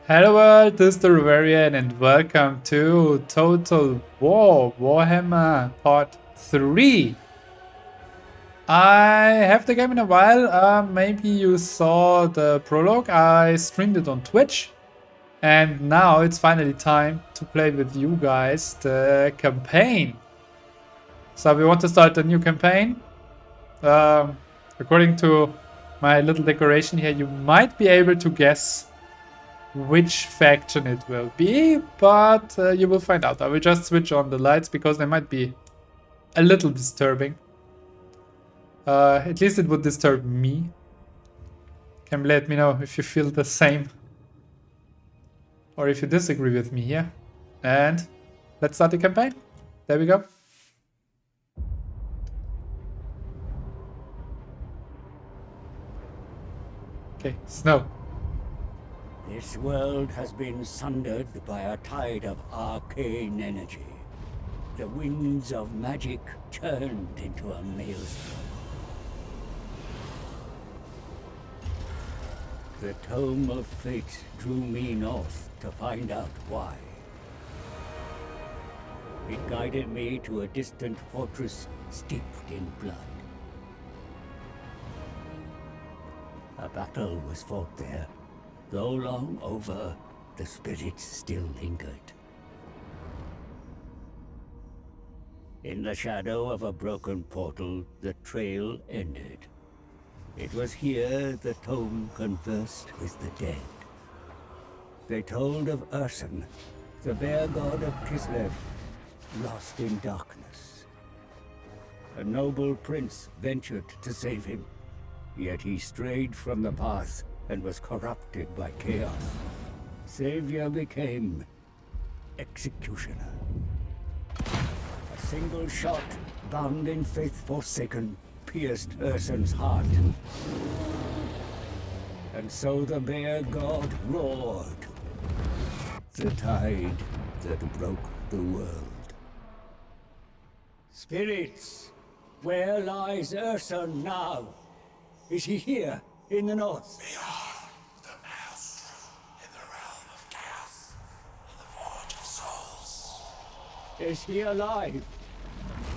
Hello world, this is the Rivarian and welcome to Total War Warhammer Part 3. I have the game in a while, maybe you saw the prologue, I streamed it on Twitch. And now it's finally time to play with you guys the campaign. So we want to start a new campaign. According to my little decoration here, you might be able to guess which faction it will be, but you will find out. I will just switch on the lights because they might be a little disturbing. At least it would disturb me. Can let me know if you feel the same or if you disagree with me here. And let's start the campaign. There we go. Okay, snow. This world has been sundered by a tide of arcane energy. The winds of magic turned into a maelstrom. The Tome of Fate drew me north to find out why. It guided me to a distant fortress steeped in blood. A battle was fought there. Though long over, the spirits still lingered. In the shadow of a broken portal, the trail ended. It was here the tome conversed with the dead. They told of Urson, the bear god of Kislev, lost in darkness. A noble prince ventured to save him, yet he strayed from the path and was corrupted by chaos. Savior became executioner. A single shot, bound in faith forsaken, pierced Urson's heart. And so the bear god roared. The tide that broke the world. Spirits, where lies Urson now? Is he here? In the north. Beyond the maelstrom, in the realm of chaos, on the forge of souls. Is he alive?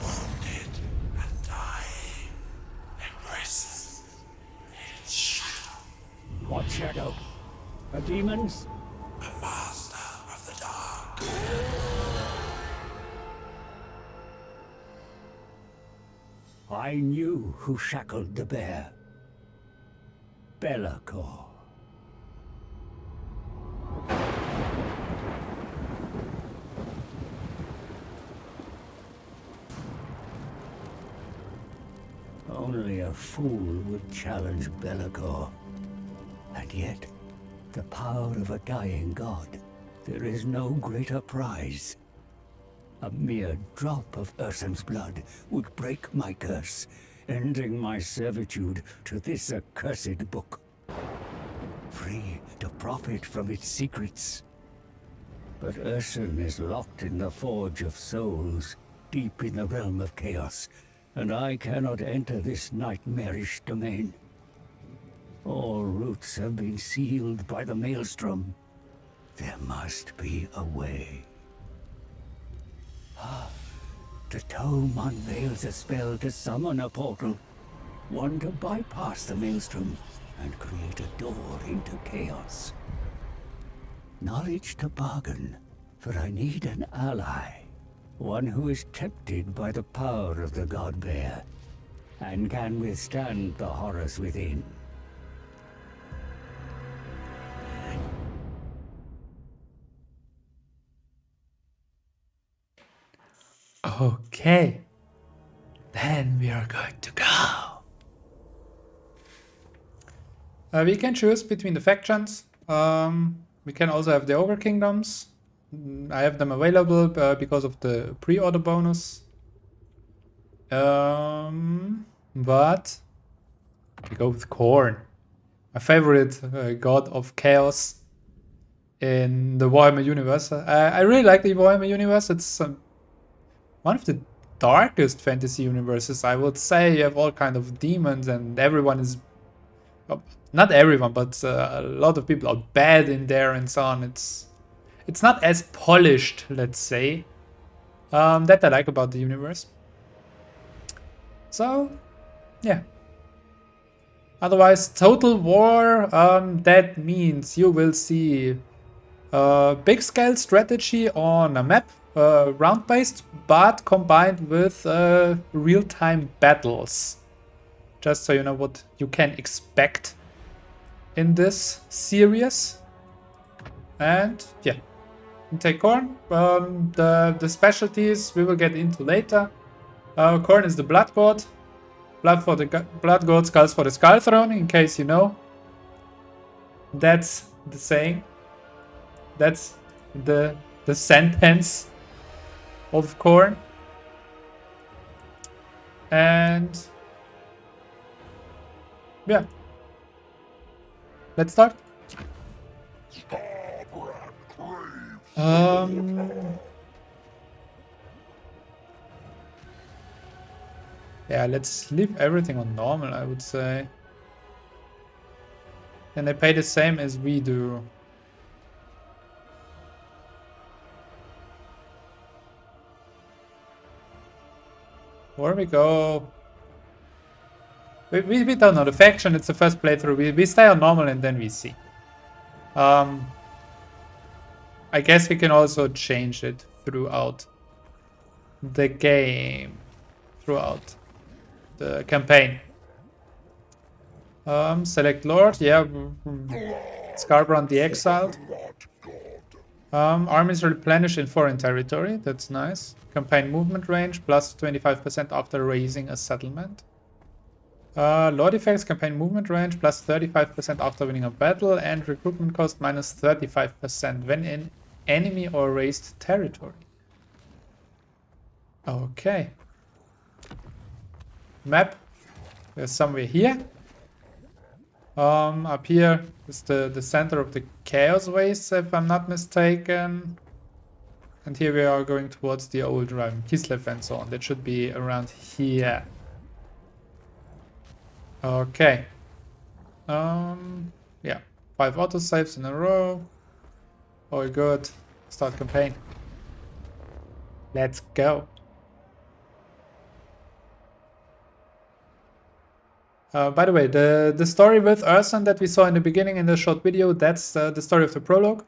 Wounded and dying, embraces its shadow. What shadow? A demon's? A master of the dark. I knew who shackled the bear. Belacor. Only a fool would challenge Belacor. And yet, the power of a dying god, there is no greater prize. A mere drop of Urson's blood would break my curse, ending my servitude to this accursed book. Free to profit from its secrets. But Urson is locked in the Forge of Souls, deep in the realm of chaos, and I cannot enter this nightmarish domain. All routes have been sealed by the maelstrom. There must be a way. The tome unveils a spell to summon a portal. One to bypass the maelstrom and create a door into chaos. Knowledge to bargain, for I need an ally. One who is tempted by the power of the god bear and can withstand the horrors within. Okay. Then we are going to go. We can choose between the factions. We can also have the Ogre Kingdoms. I have them available because of the pre-order bonus. But we go with Khorne, my favorite god of chaos in the Warhammer Universe. I really like the Warhammer Universe. It's one of the darkest fantasy universes, I would say. You have all kind of demons and everyone is not everyone, but a lot of people are bad in there and so on. It's not as polished, let's say. That I like about the universe. So, yeah. Otherwise, Total War, that means you will see big scale strategy on a map, round based, but combined with real-time battles. Just so you know what you can expect in this series. And yeah, take Khorne. The specialties we will get into later. Khorne is the Blood God. Blood for the Blood God, Skulls for the Skull Throne, in case you know. That's the saying. That's the sentence of Khorne. And yeah. Let's start. Yeah, let's leave everything on normal, I would say. And they pay the same as we do. Where we go? We don't know the faction, it's the first playthrough. We stay on normal and then we see. I guess we can also change it throughout the game. Throughout the campaign. Select Lord, yeah. Scarbrand the Exiled. Armies replenished in foreign territory, that's nice. Campaign movement range, plus 25% after raising a settlement. Lord effects, campaign movement range, plus 35% after winning a battle, and recruitment cost minus 35% when in enemy or raised territory. Okay. Map. There's somewhere here. Up here is the center of the Chaos Waste, if I'm not mistaken. And here we are going towards the old realm, Kislev and so on. That should be around here. Okay. Yeah. 5 autosaves in a row. All good. Start campaign. Let's go. By the way, the story with Urson that we saw in the beginning in the short video, that's the story of the prologue.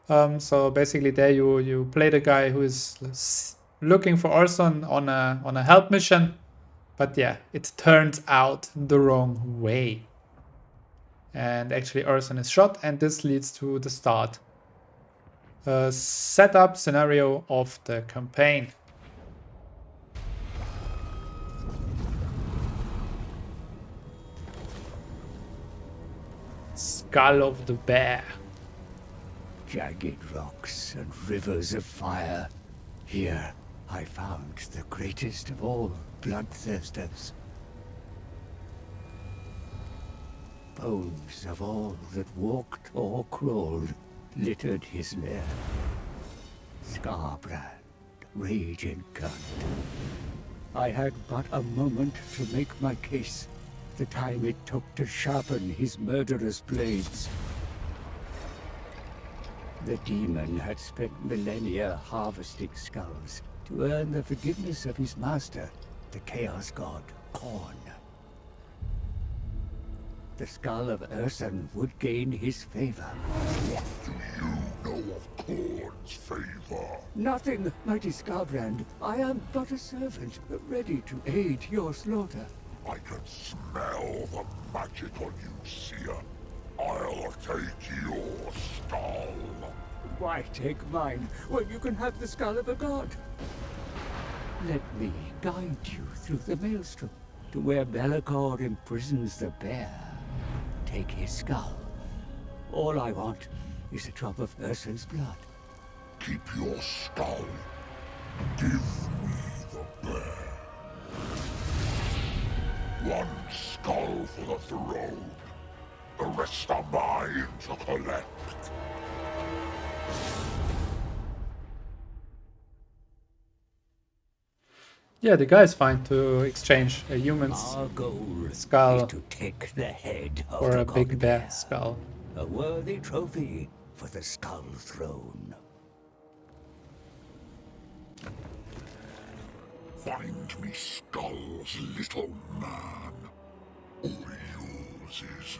So basically there you play the guy who is looking for Urson on a help mission. But yeah, it turns out the wrong way. And actually Urson is shot, and this leads to the start. Setup scenario of the campaign. Skull of the Bear. Jagged rocks and rivers of fire. Here I found the greatest of all bloodthirsters. Bones of all that walked or crawled littered his lair. Scarbrand, rage incarnate. I had but a moment to make my case. The time it took to sharpen his murderous blades. The demon had spent millennia harvesting skulls to earn the forgiveness of his master, the Chaos God, Khorne. The skull of Urson would gain his favor. What do you know of Khorne's favor? Nothing, mighty Scarbrand. I am but a servant, ready to aid your slaughter. I can smell the magic on you, Seer. I'll take your skull. Why take mine when you can have the skull of a god? Let me guide you through the maelstrom to where Belagor imprisons the bear. Take his skull. All I want is a drop of Urson's blood. Keep your skull. Give me the bear. One skull for the throne. The rest are mine to collect. Yeah, the guy is fine to exchange a human's Our goal skull is to take the head of for the a big god bear bear. skull. A worthy trophy for the skull throne. Find me skulls, little man. Or yours is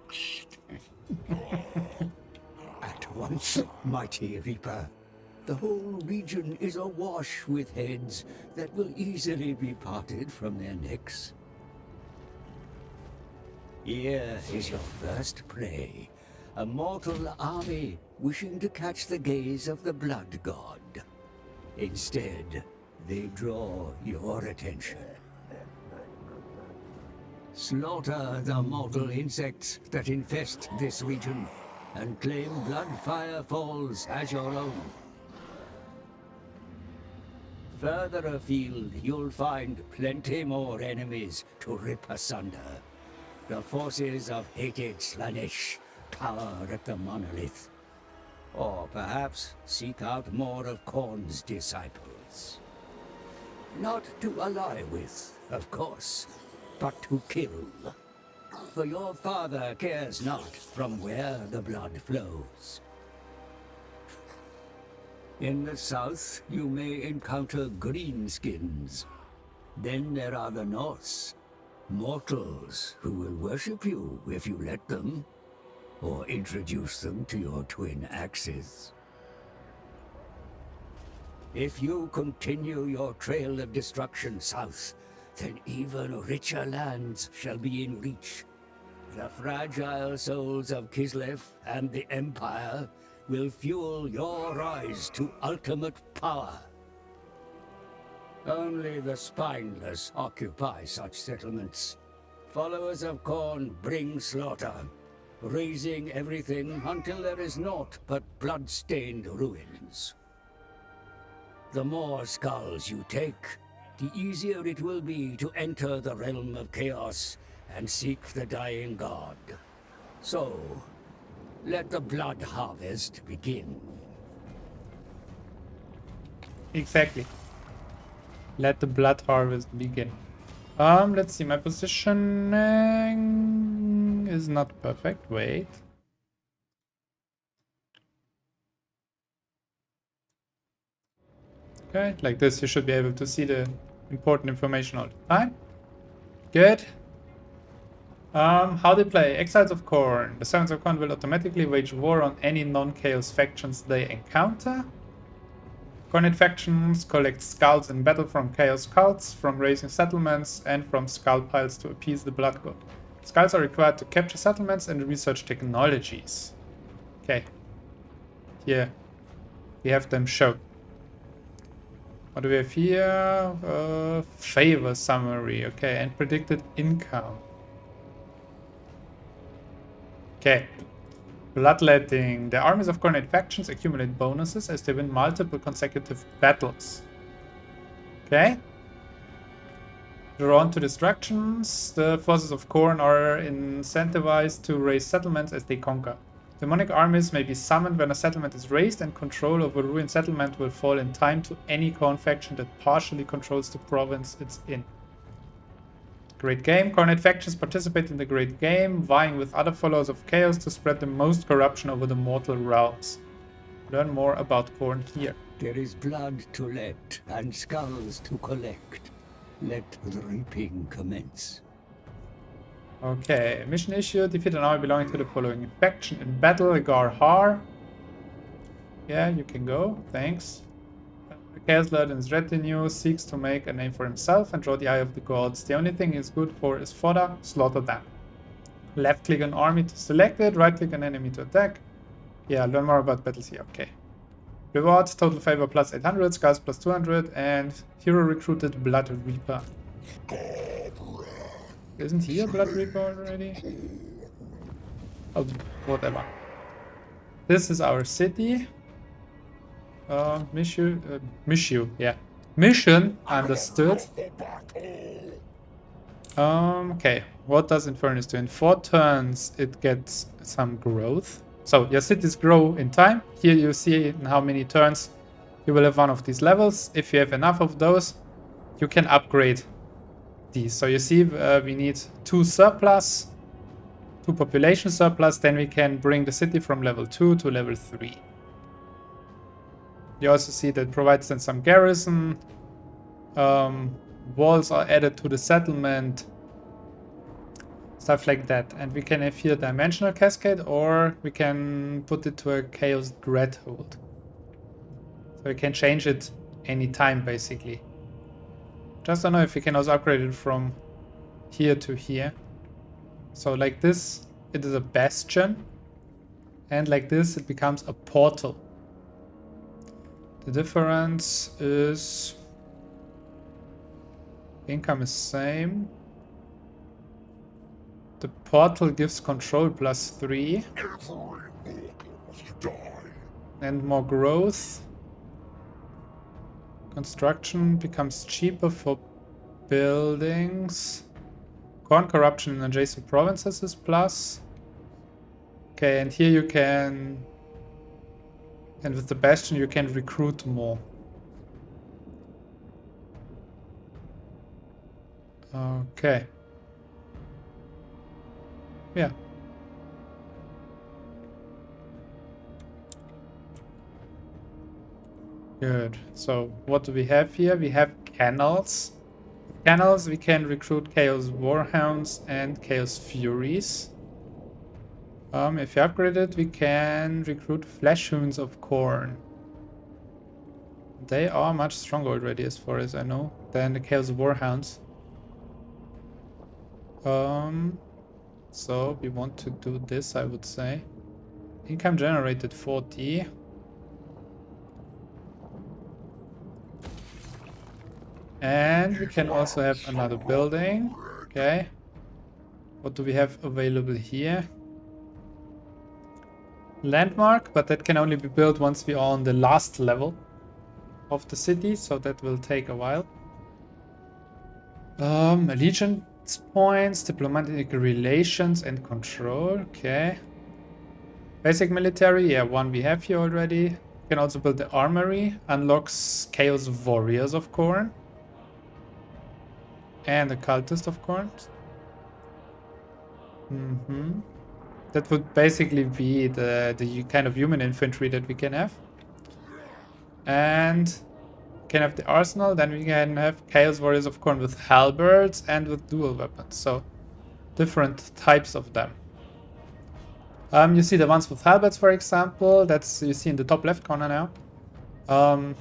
next. At once, mighty Reaper. The whole region is awash with heads that will easily be parted from their necks. Here is your first prey, a mortal army wishing to catch the gaze of the blood god. Instead, they draw your attention. Slaughter the mortal insects that infest this region, and claim Bloodfire Falls as your own. Further afield, you'll find plenty more enemies to rip asunder. The forces of hated Slaanesh cower at the monolith. Or perhaps seek out more of Khorne's disciples. Not to ally with, of course, but to kill. For your father cares not from where the blood flows. In the south, you may encounter greenskins. Then there are the Norse, mortals who will worship you if you let them, or introduce them to your twin axes. If you continue your trail of destruction south, then even richer lands shall be in reach. The fragile souls of Kislev and the Empire will fuel your rise to ultimate power. Only the spineless occupy such settlements. Followers of Khorne bring slaughter, razing everything until there is naught but blood-stained ruins. The more skulls you take, the easier it will be to enter the realm of chaos and seek the dying god. So, let the blood harvest begin. Exactly. Let the blood harvest begin. Let's see. My positioning is not perfect. Wait. Okay, like this, you should be able to see the important information all the time. Good. How they play. Exiles of Khorne. The Servants of Khorne will automatically wage war on any non-chaos factions they encounter. Khornid factions collect skulls in battle from chaos cults, from raising settlements, and from skull piles to appease the blood god. Skulls are required to capture settlements and research technologies. Okay. Here we have them shown. What do we have here? Favor summary. Okay, and predicted income. Okay. Bloodletting. The armies of Khornid factions accumulate bonuses as they win multiple consecutive battles. Okay. Drawn to destructions. The forces of Khorne are incentivized to raise settlements as they conquer. Demonic armies may be summoned when a settlement is raised, and control over a ruined settlement will fall in time to any Khorne faction that partially controls the province it's in. Great game. Khornid factions participate in the Great Game, vying with other followers of Chaos to spread the most corruption over the mortal realms. Learn more about Khorne here. There is blood to let and skulls to collect. Let the reaping commence. Okay, mission issue. Defeat an army belonging to the following faction in battle. Garhar. Yeah, you can go. Thanks. Chaos Lord and his retinue seeks to make a name for himself and draw the eye of the gods. The only thing he's good for is fodder. Slaughter them. Left click on army to select it. Right click on enemy to attack. Yeah, learn more about battles here. Okay. Rewards. Total favor plus 800. Skulls plus 200. And hero recruited Blood Reaper. Isn't he a Blood Reaper already? Oh, whatever. This is our city. Mission, yeah. Mission, understood. Okay, what does Infernus do? In 4 turns, it gets some growth. So, your cities grow in time. Here you see in how many turns you will have one of these levels. If you have enough of those, you can upgrade these. So you see, we need 2 surplus, 2 population surplus, then we can bring the city from level 2 to level 3. You also see that provides then some garrison. Walls are added to the settlement. Stuff like that. And we can have here dimensional cascade, or we can put it to a chaos dreadhold. So we can change it anytime, basically. Just don't know if we can also upgrade it from here to here. So like this, it is a bastion. And like this, it becomes a portal. The difference is... income is same. The portal gives control +3. And more growth. Construction becomes cheaper for buildings. Corn corruption in adjacent provinces is plus. Okay, and here you can... and with the bastion you can recruit more. Okay. Yeah. Good. So what do we have here? We have canals. With canals we can recruit Chaos Warhounds and Chaos Furies. If you upgrade it, we can recruit Flesh Hounds of Corn. They are much stronger already, as far as I know, than the Chaos Warhounds. So we want to do this, I would say. Income generated 40. And we can also have another building. Okay. What do we have available here? Landmark, but that can only be built once we are on the last level of the city, so that will take a while. Allegiance points, diplomatic relations and control. Okay. Basic military, yeah, one we have here already. You can also build the armory, unlocks Chaos Warriors of Corn. And the cultist of Corn. That would basically be the kind of human infantry that we can have. And we can have the arsenal, then we can have Chaos Warriors of Corn with halberds and with dual weapons. So different types of them. You see the ones with halberds, for example, that's you see in the top left corner now.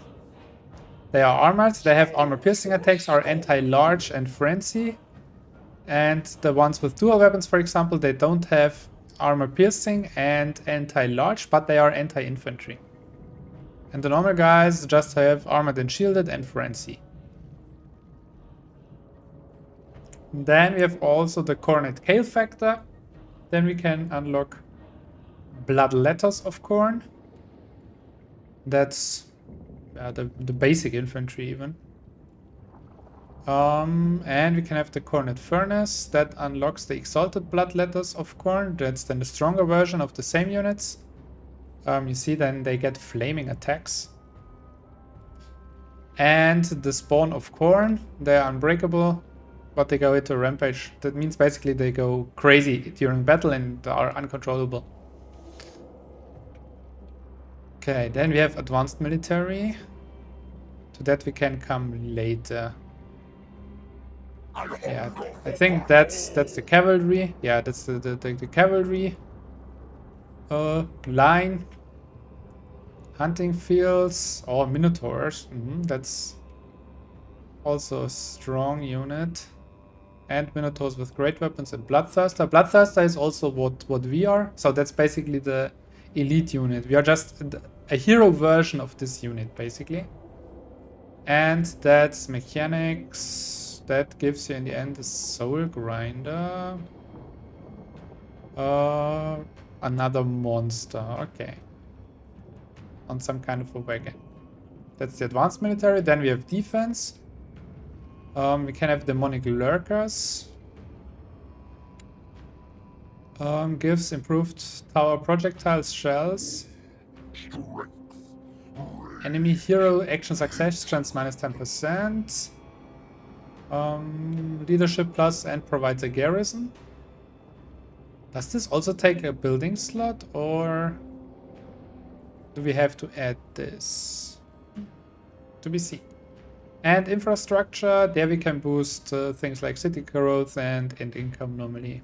They are armored, they have armor-piercing attacks, are anti-large and frenzy. And the ones with dual weapons, for example, they don't have armor-piercing and anti-large, but they are anti-infantry. And the normal guys just have armored and shielded and frenzy. Then we have also the Cornet Kale Factor. Then we can unlock Blood Letters of Corn. That's the basic infantry even. And we can have the Cornet Furnace that unlocks the Exalted Blood Letters of Corn. That's then the stronger version of the same units. You see then they get flaming attacks. And the Spawn of Corn, they are unbreakable, but they go into a rampage. That means basically they go crazy during battle and are uncontrollable. Okay, then we have advanced military. To that we can come later. Yeah, I think that's the cavalry. Yeah, that's the cavalry line. Hunting fields or minotaurs. That's also a strong unit. And minotaurs with great weapons and bloodthirster. Bloodthirster is also what we are. So that's basically the elite unit. We are just a hero version of this unit, basically. And that's mechanics. That gives you in the end the soul grinder. Another monster. Okay. On some kind of a wagon. That's the advanced military. Then we have defense. We can have demonic lurkers. Gives improved tower projectiles shells. Enemy hero action success chance -10%. Leadership plus and provides a garrison. Does this also take a building slot, or do we have to add this? To be seen. And infrastructure, there we can boost things like city growth and income normally.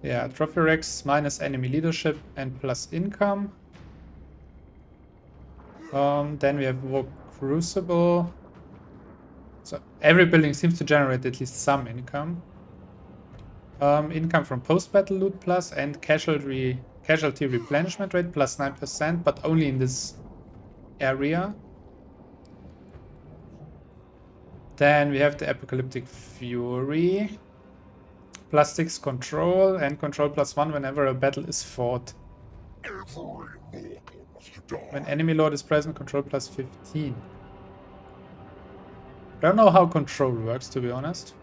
Yeah, trophy racks minus enemy leadership and plus income. Then we have War Crucible. So every building seems to generate at least some income. Income from post-battle loot plus and casualty replenishment rate plus 9%, but only in this area. Then we have the Apocalyptic Fury. Plus 6 control and control plus 1 whenever a battle is fought. When enemy lord is present, control plus 15. Don't know how control works, to be honest.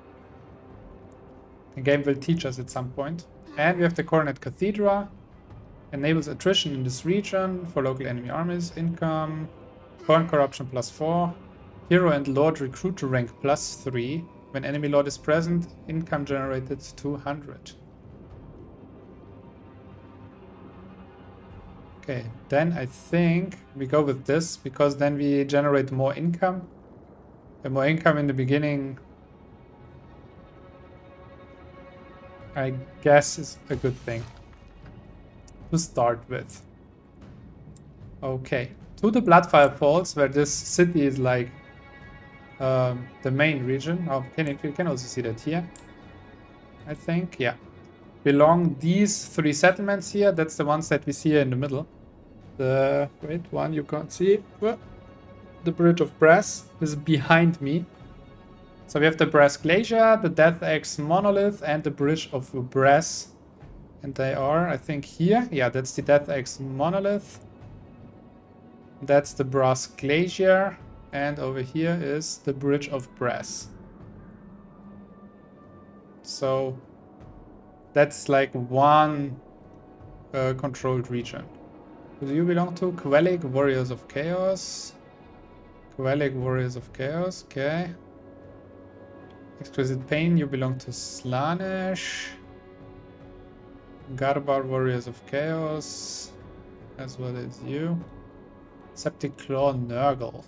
The game will teach us at some point. And we have the Coronet Cathedra. Enables attrition in this region for local enemy armies. Income. Foreign corruption plus 4. Hero and Lord recruit to rank plus 3. When enemy lord is present, income generated 200. Okay, then I think we go with this, because then we generate more income. And more income in the beginning, I guess, is a good thing to start with. Okay, to the Bloodfire Falls, where this city is like the main region. Oh, you can also see that here, I think. Yeah, belong these 3 settlements here. That's the ones that we see here in the middle. The one you can't see. The Bridge of Brass is behind me. So we have the Brass Glacier, the Death Axe Monolith, and the Bridge of Brass. And they are, I think, here. Yeah, that's the Death Axe Monolith. That's the Brass Glacier. And over here is the Bridge of Brass. So that's like one controlled region. Who do you belong to? Quellig Warriors of Chaos. Quellig Warriors of Chaos, okay. Exquisite Pain, you belong to Slanesh. Garbar Warriors of Chaos, as well as you. Septic Claw Nurgle.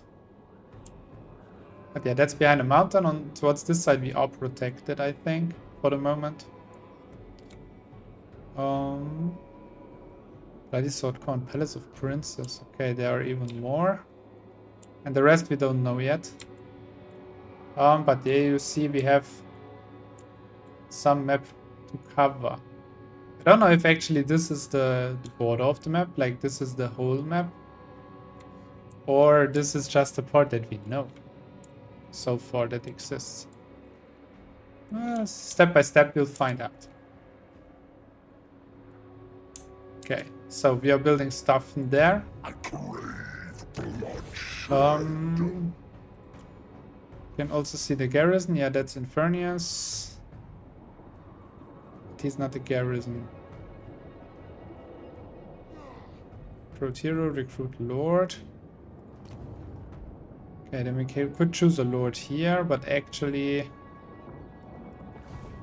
But yeah, that's behind a mountain. On towards this side we are protected, I think, for the moment. Bloody Sword Corn, Palace of Princes. Okay, there are even more. And the rest we don't know yet. But there you see we have some map to cover. I don't know if actually this is the border of the map, like this is the whole map. Or this is just a part that we know so far that exists. Step by step we'll find out. Okay, so we are building stuff in there. You can also see the garrison. Yeah, that's Infernius. But he's not a garrison. Recruit hero, recruit lord. Okay, then we could choose a lord here, but actually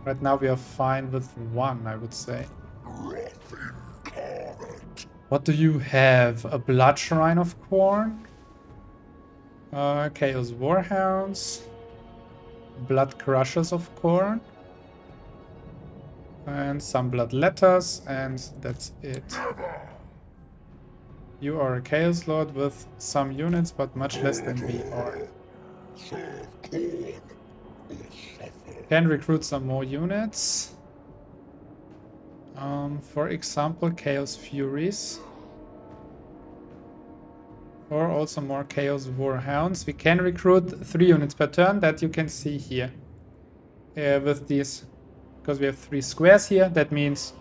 right now we are fine with one, I would say. What do you have? A Blood Shrine of Khorne? Chaos Warhounds. Blood Crushers of Khorne. And some Blood Letters, and that's it. You are a Chaos Lord with some units, but much less than we are. Can recruit some more units. For example, Chaos Furies. Or also more Chaos Warhounds. We can recruit 3 units per turn, that you can see here. With these, because we have 3 squares here, that means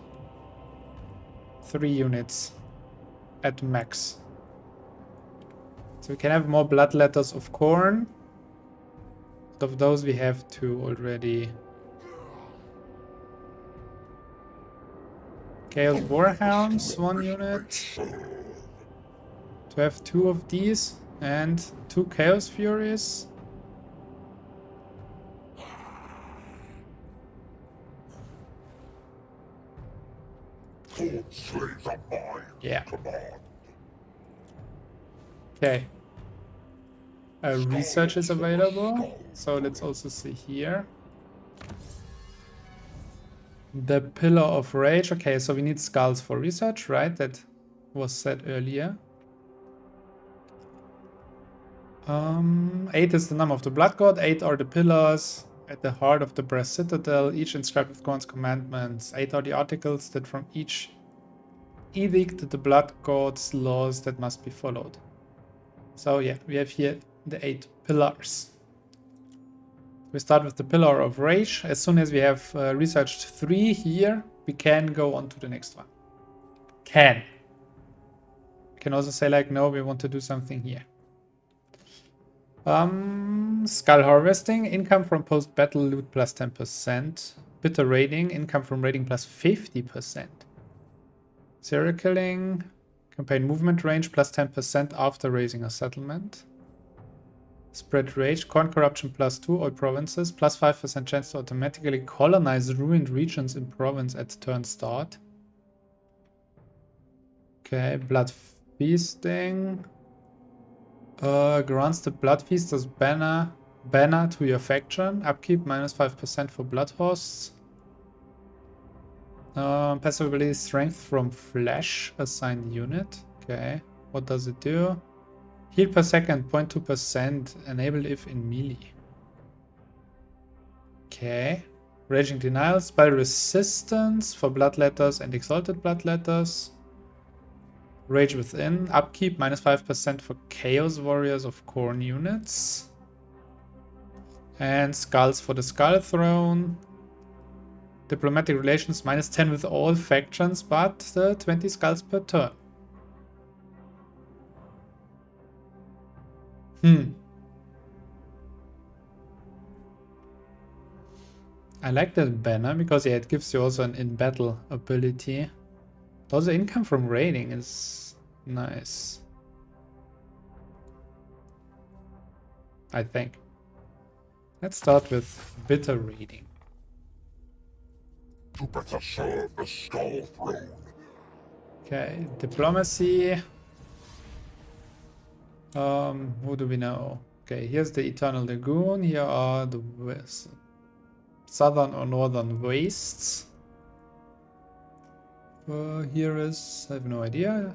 3 units at max. So we can have more Blood Letters of Khorne. Of those we have 2 already. Chaos Warhounds, 1 unit. To have 2 of these and 2 Chaos Furies. sword slaves are mine. Yeah. Command. Okay. Research is available. So let's also see here. The Pillar of Rage. Okay, so we need skulls for research, right? That was said earlier. 8 is the number of the Blood God. 8 are the pillars at the heart of the Brass Citadel, each inscribed with God's commandments. 8 are the articles that from each edict the Blood God's laws that must be followed. So yeah, we have here the 8 pillars. We start with the Pillar of Rage. As soon as we have researched 3 here, we can go on to the next one. Can. We can also say like, no, we want to do something here. Skull harvesting, income from post-battle loot plus 10%. Bitter raiding, income from raiding plus 50%. Serial killing, campaign movement range plus 10% after raising a settlement. Spread rage, corn corruption plus 2, all provinces, plus 5% chance to automatically colonize ruined regions in province at turn start. Okay, blood feasting. Grants the blood feasters banner to your faction. Upkeep minus 5% for blood hosts. Passive ability strength from flesh assigned unit. Okay, what does it do? Heal per second 0.2%. Enabled if in melee. Okay. Raging denial. Spell resistance for bloodletters and exalted bloodletters. Rage within, upkeep minus 5% for Chaos Warriors of Khorne units. And skulls for the Skull Throne. Diplomatic relations minus 10 with all factions, but 20 skulls per turn. I like that banner because yeah, it gives you also an in-battle ability. Also, income from raiding is nice. I think. Let's start with bitter raiding. You better serve the Skull Throne. Okay, diplomacy. Who do we know? Okay, here's the Eternal Lagoon. Here are the southern or northern wastes. Here is, I have no idea.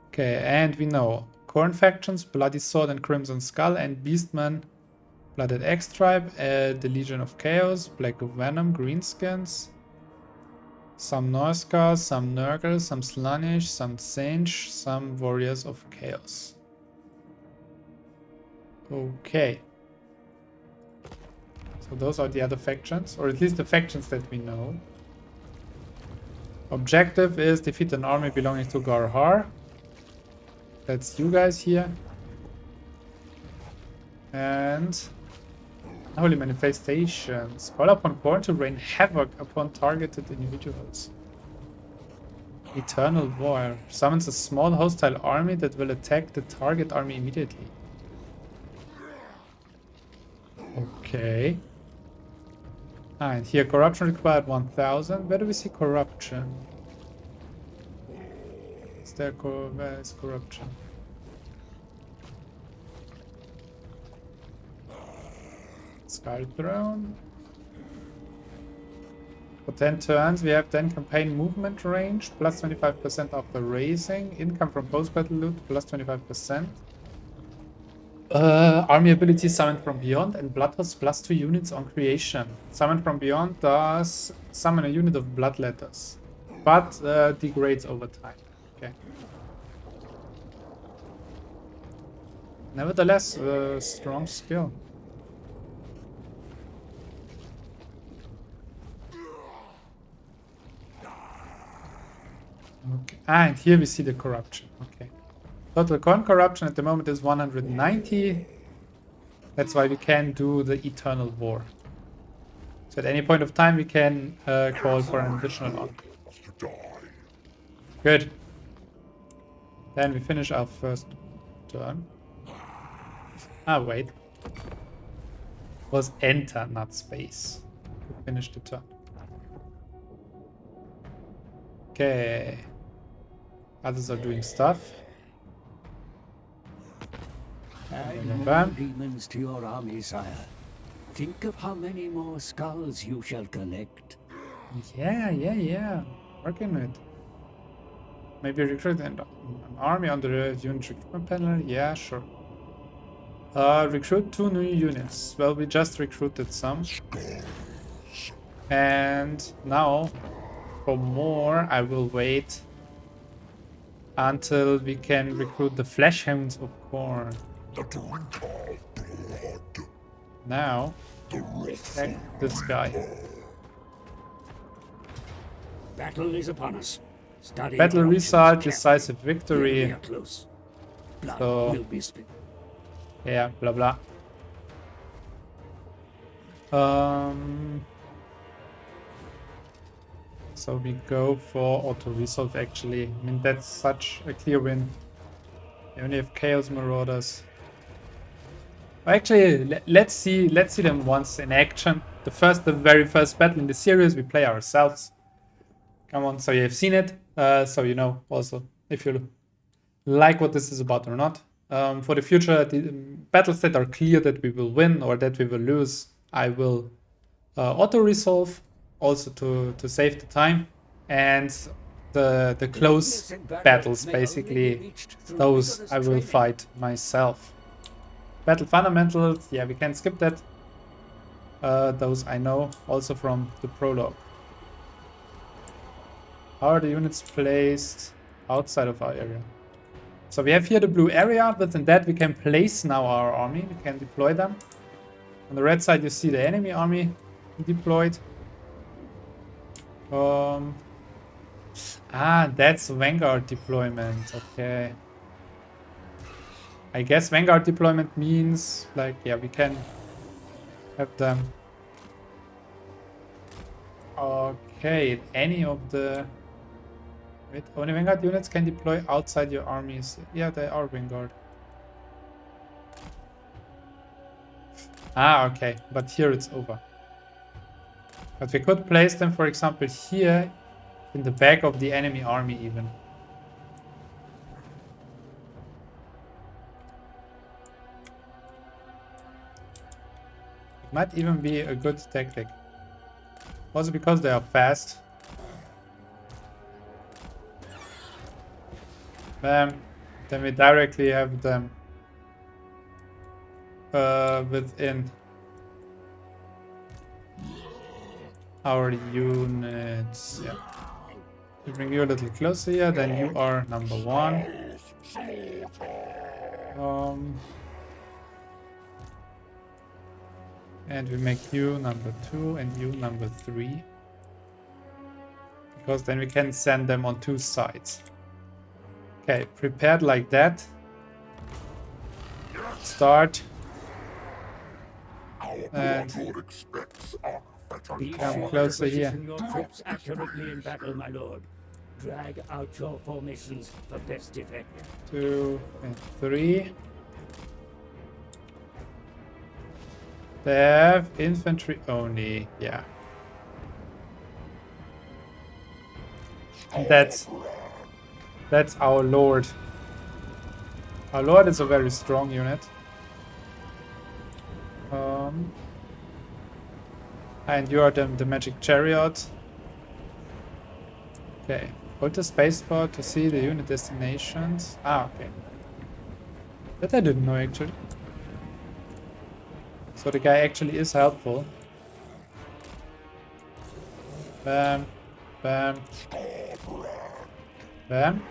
Okay, and we know Khorne factions, Bloody Sword and Crimson Skull, and Beastmen, Blooded X Tribe, the Legion of Chaos, Black Venom, Greenskins, some Norscar, some Nurgle, some Slaanesh, some Tzeentch, some Warriors of Chaos. Okay. So those are the other factions, or at least the factions that we know. Objective is defeat an army belonging to Garhar. That's you guys here. And Holy Manifestations. Call upon Khorne to rain havoc upon targeted individuals. Eternal War. Summons a small hostile army that will attack the target army immediately. Okay. And here corruption required 1000. Where do we see corruption? Where is corruption? Skull Throne. For 10 turns, we have then campaign movement range, plus 25% after raising. Income from post-battle loot, plus 25%. Army ability summoned from beyond, and Bloodhost plus 2 units on creation. Summoned from beyond does summon a unit of bloodletters, but degrades over time. Okay. Nevertheless, strong skill. Okay. And here we see the corruption. Okay. Total Khorne corruption at the moment is 190. That's why we can do the Eternal War. So at any point of time we can call for an additional army. Good. Then we finish our first turn. Ah, wait. It was enter, not space. We finish the turn. Okay. Others are doing stuff. Add Bam, more bam. demons to your army, sire. Think of how many more skulls you shall collect. Yeah. Working on it. Maybe recruit an army on the unit recruitment panel. Yeah, sure. Recruit 2 new units. Well, we just recruited some. And now, for more, I will wait until we can recruit the Flesh Hounds of Corn. Now, attack this guy. Battle is upon us. Study Battle your result, options decisive carefully. victory. The enemy are close. Blood So- will be spilled. Yeah, blah blah. So we go for auto resolve actually. I mean that's such a clear win. They only have Chaos Marauders. Actually, let's see them once in action. The very first battle in the series we play ourselves. Come on, so you have seen it, so you know also if you like what this is about or not. For the future, the battles that are clear that we will win or that we will lose, I will auto-resolve also to save the time. And the close battles, basically, those I will fight myself. Battle fundamentals, yeah, we can skip that. Those I know also from the prologue. How are the units placed outside of our area? So we have here the blue area. Within that we can place now our army. We can deploy them. On the red side you see the enemy army deployed. That's Vanguard deployment. Okay. I guess Vanguard deployment means, like, yeah, we can have them. Okay, any of the... Wait, only Vanguard units can deploy outside your armies. Yeah, they are Vanguard. Okay, but here it's over. But we could place them, for example, here in the back of the enemy army even. It might even be a good tactic. Also because they are fast. Bam. Then we directly have them within our units. Yeah. We bring you a little closer here, then you are number 1. And we make you number 2 and you number 3. Because then we can send them on 2 sides. Okay, prepared like that. Start. And come closer here. Your troops accurately in battle, my lord. Drag out your formations for best effect. 2 and 3. They have infantry only, yeah. And that's our lord. Our lord is a very strong unit. And you are the magic chariot. Okay, hold the spacebar to see the unit destinations. Okay. That I didn't know actually. So the guy actually is helpful. Bam. Bam. Bam.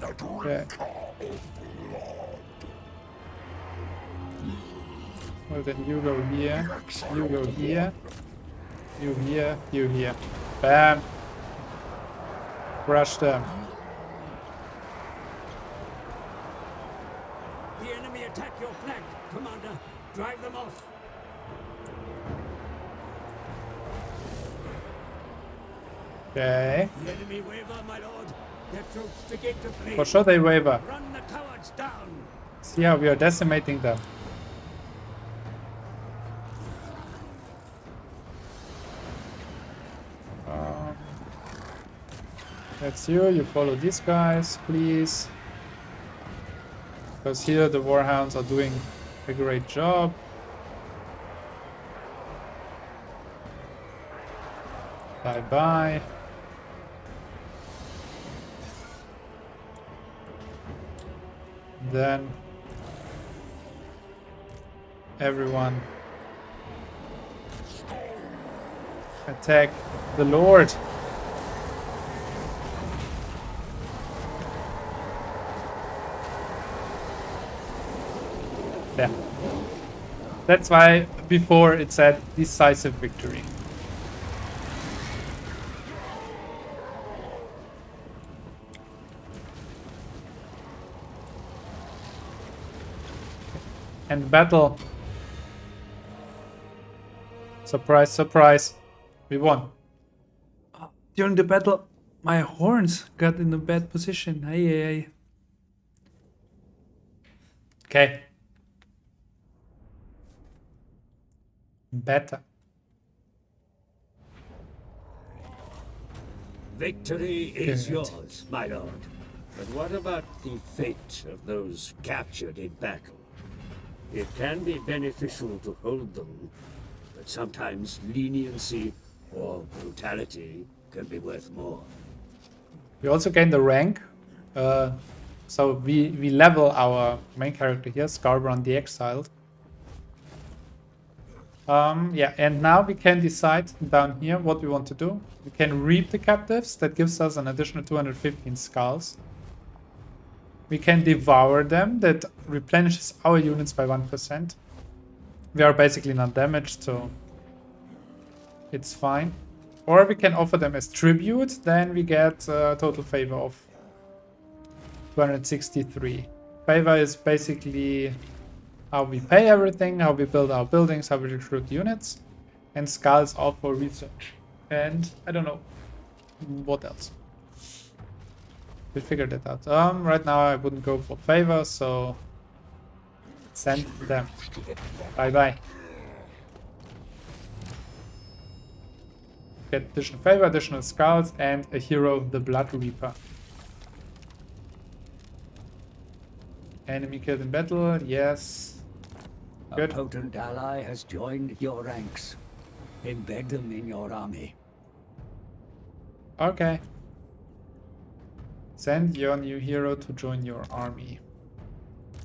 Okay. Well, then you go here. You go here. You here. You here. Bam. Crush them. The enemy attack your flank, Commander. Drive them off. Okay. The enemy waver, my lord. Their troops begin to flee. For sure they waver. Run the cowards down. See how we are decimating them. That's you. You follow these guys, please. Because here the Warhounds are doing a great job. Bye-bye. Then everyone attack the Lord. Yeah. That's why before it said decisive victory. And battle. Surprise, surprise. We won. During the battle, my horns got in a bad position. Hey. Okay. Better. Victory is Good. yours, my lord. But what about the fate of those captured in battle? It can be beneficial to hold them, but sometimes leniency or brutality can be worth more. We also gained the rank. So we level our main character here, Scarbrand the Exiled. Yeah, and now we can decide down here what we want to do. We can reap the captives. That gives us an additional 215 skulls. We can devour them. That replenishes our units by 1%. We are basically not damaged, so it's fine. Or we can offer them as tribute. Then we get a total favor of 263. Favor is basically how we pay everything, how we build our buildings, how we recruit units. And skulls are for research. And I don't know what else. We'll figure that out. Right now I wouldn't go for favor, so send them. Bye-bye. Get additional favor, additional skulls, and a hero, the Blood Reaper. Enemy killed in battle, yes. Good. A potent ally has joined your ranks. Embed them in your army. Okay. Send your new hero to join your army.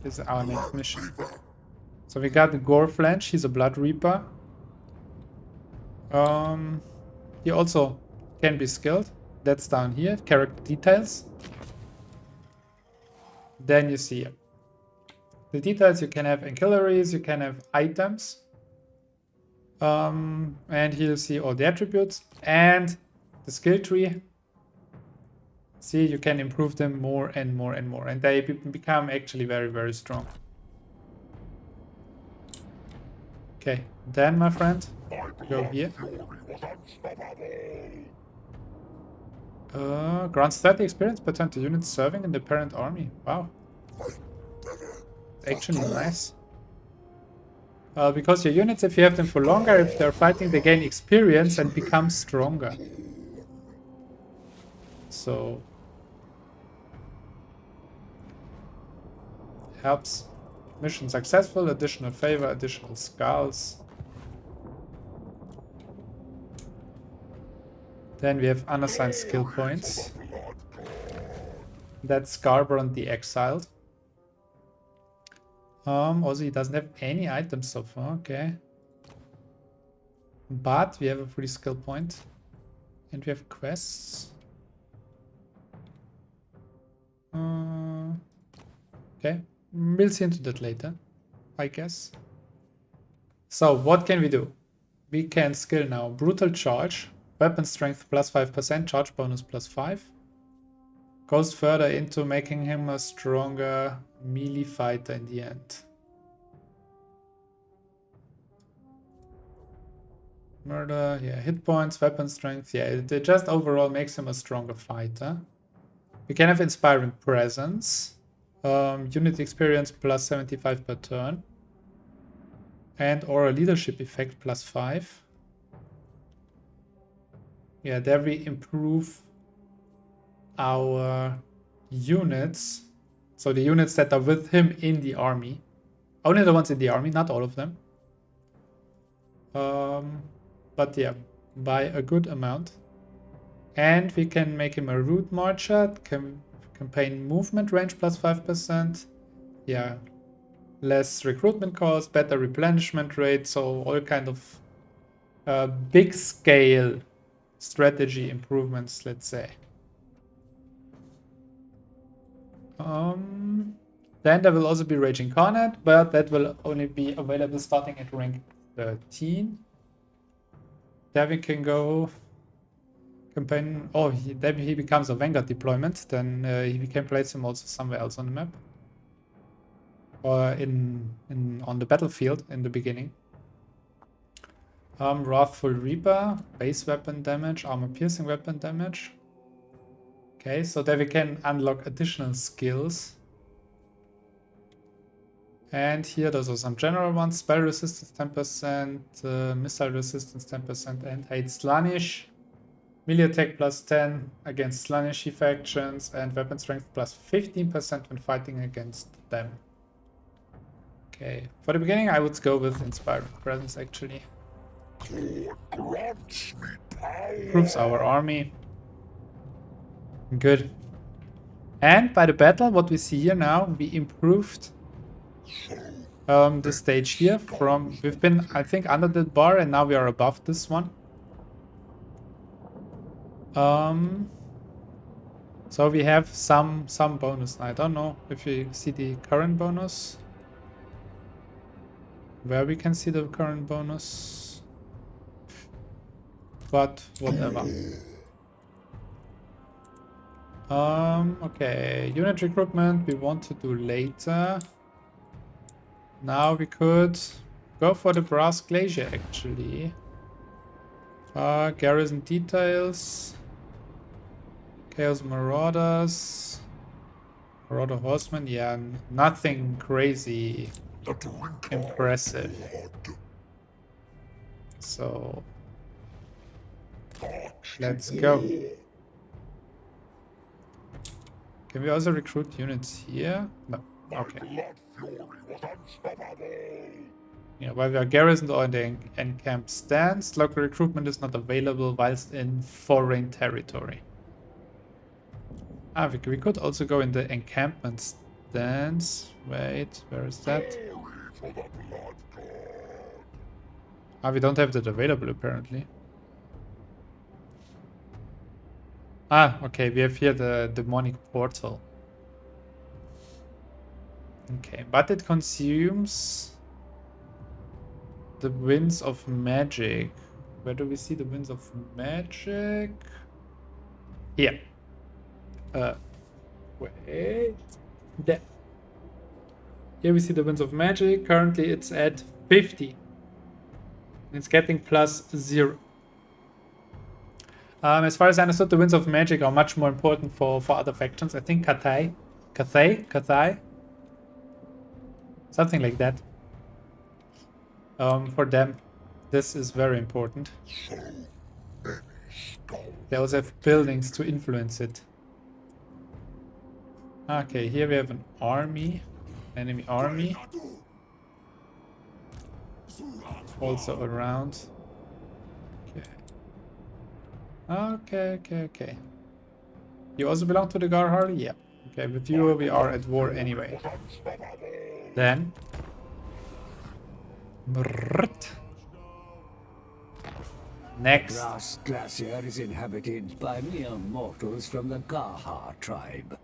This is our next mission. So we got the Goreflanch, he's a Blood Reaper. He also can be skilled. That's down here, character details. Then you see the details. You can have ancillaries, you can have items. And here you see all the attributes and the skill tree. See, you can improve them more and more and more. And they become actually very, very strong. Okay, then my friend, go here. Grants 30 experience per turn to units serving in the parent army. Wow. Actually nice. Because your units, if you have them for longer, if they're fighting, they gain experience and become stronger. So helps. Mission successful, additional favor, additional skulls. Then we have unassigned skill points. That's Scarbrand the Exiled. Also he doesn't have any items so far, okay. But we have a free skill point. And we have quests. Okay, we'll see into that later, I guess. So, what can we do? We can skill now Brutal Charge, Weapon Strength plus 5%, Charge Bonus plus 5. Goes further into making him a stronger melee fighter in the end. Murder, yeah, hit points, weapon strength, yeah, it just overall makes him a stronger fighter. We can have Inspiring Presence, unit experience plus 75 per turn, and or a leadership effect plus 5. Yeah, there we improve our units. So the units that are with him in the army. Only the ones in the army, not all of them. But yeah, by a good amount. And we can make him a route marcher. Campaign movement range plus 5%. Yeah. Less recruitment cost, better replenishment rate. So all kind of big scale strategy improvements, let's say. Then there will also be Raging Cornet, but that will only be available starting at rank 13. There we can go campaign. Oh, then he becomes a Vanguard deployment. Then we can place him also somewhere else on the map, or on the battlefield in the beginning. Wrathful Reaper, base weapon damage, armor piercing weapon damage. Okay, so there we can unlock additional skills. And here those are some general ones. Spell resistance 10%, missile resistance 10%, and hate Slaanesh. Melee attack plus 10 against Slaaneshi factions, and weapon strength plus 15% when fighting against them. Okay, for the beginning I would go with Inspiring Presence actually. Improves our army. Good. And by the battle, what we see here now, we improved the stage here from, we've been, I think, under the bar, and now we are above this one. So we have some bonus. I don't know if you see the current bonus. Where we can see the current bonus. But whatever. Okay, unit recruitment we want to do later. Now we could go for the Brass Glacier actually. Garrison details. Chaos Marauders. Marauder Horsemen, yeah, nothing crazy impressive. So let's go. Can we also recruit units here? No. Okay. Yeah, while we are garrisoned or in the encamped stance, local recruitment is not available whilst in foreign territory. We could also go in the encampment stance. Wait, where is that? We don't have that available apparently. Okay, we have here the demonic portal. Okay, but it consumes the winds of magic. Where do we see the winds of magic? Here. Wait. There. Here we see the winds of magic. Currently it's at 50. It's getting +0. As far as I understood, the winds of magic are much more important for other factions. I think Cathay, something like that. For them, this is very important. They also have buildings to influence it. Okay, here we have an army, enemy army. Also around. Okay. You also belong to the Garhar? Yeah. Okay, with you we are at war anyway. Then. Next. Brass Glacier is inhabited by mere mortals from the Garhar tribe.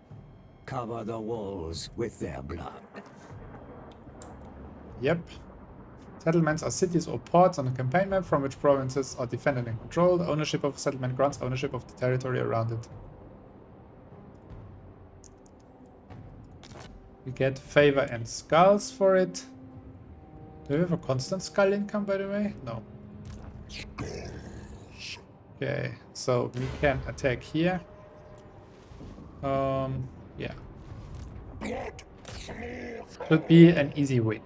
Cover the walls with their blood. Yep. Settlements are cities or ports on a campaign map from which provinces are defended and controlled. Ownership of a settlement grants ownership of the territory around it. We get favor and skulls for it. Do we have a constant skull income, by the way? No. Okay, so we can attack here. Yeah. Should be an easy win.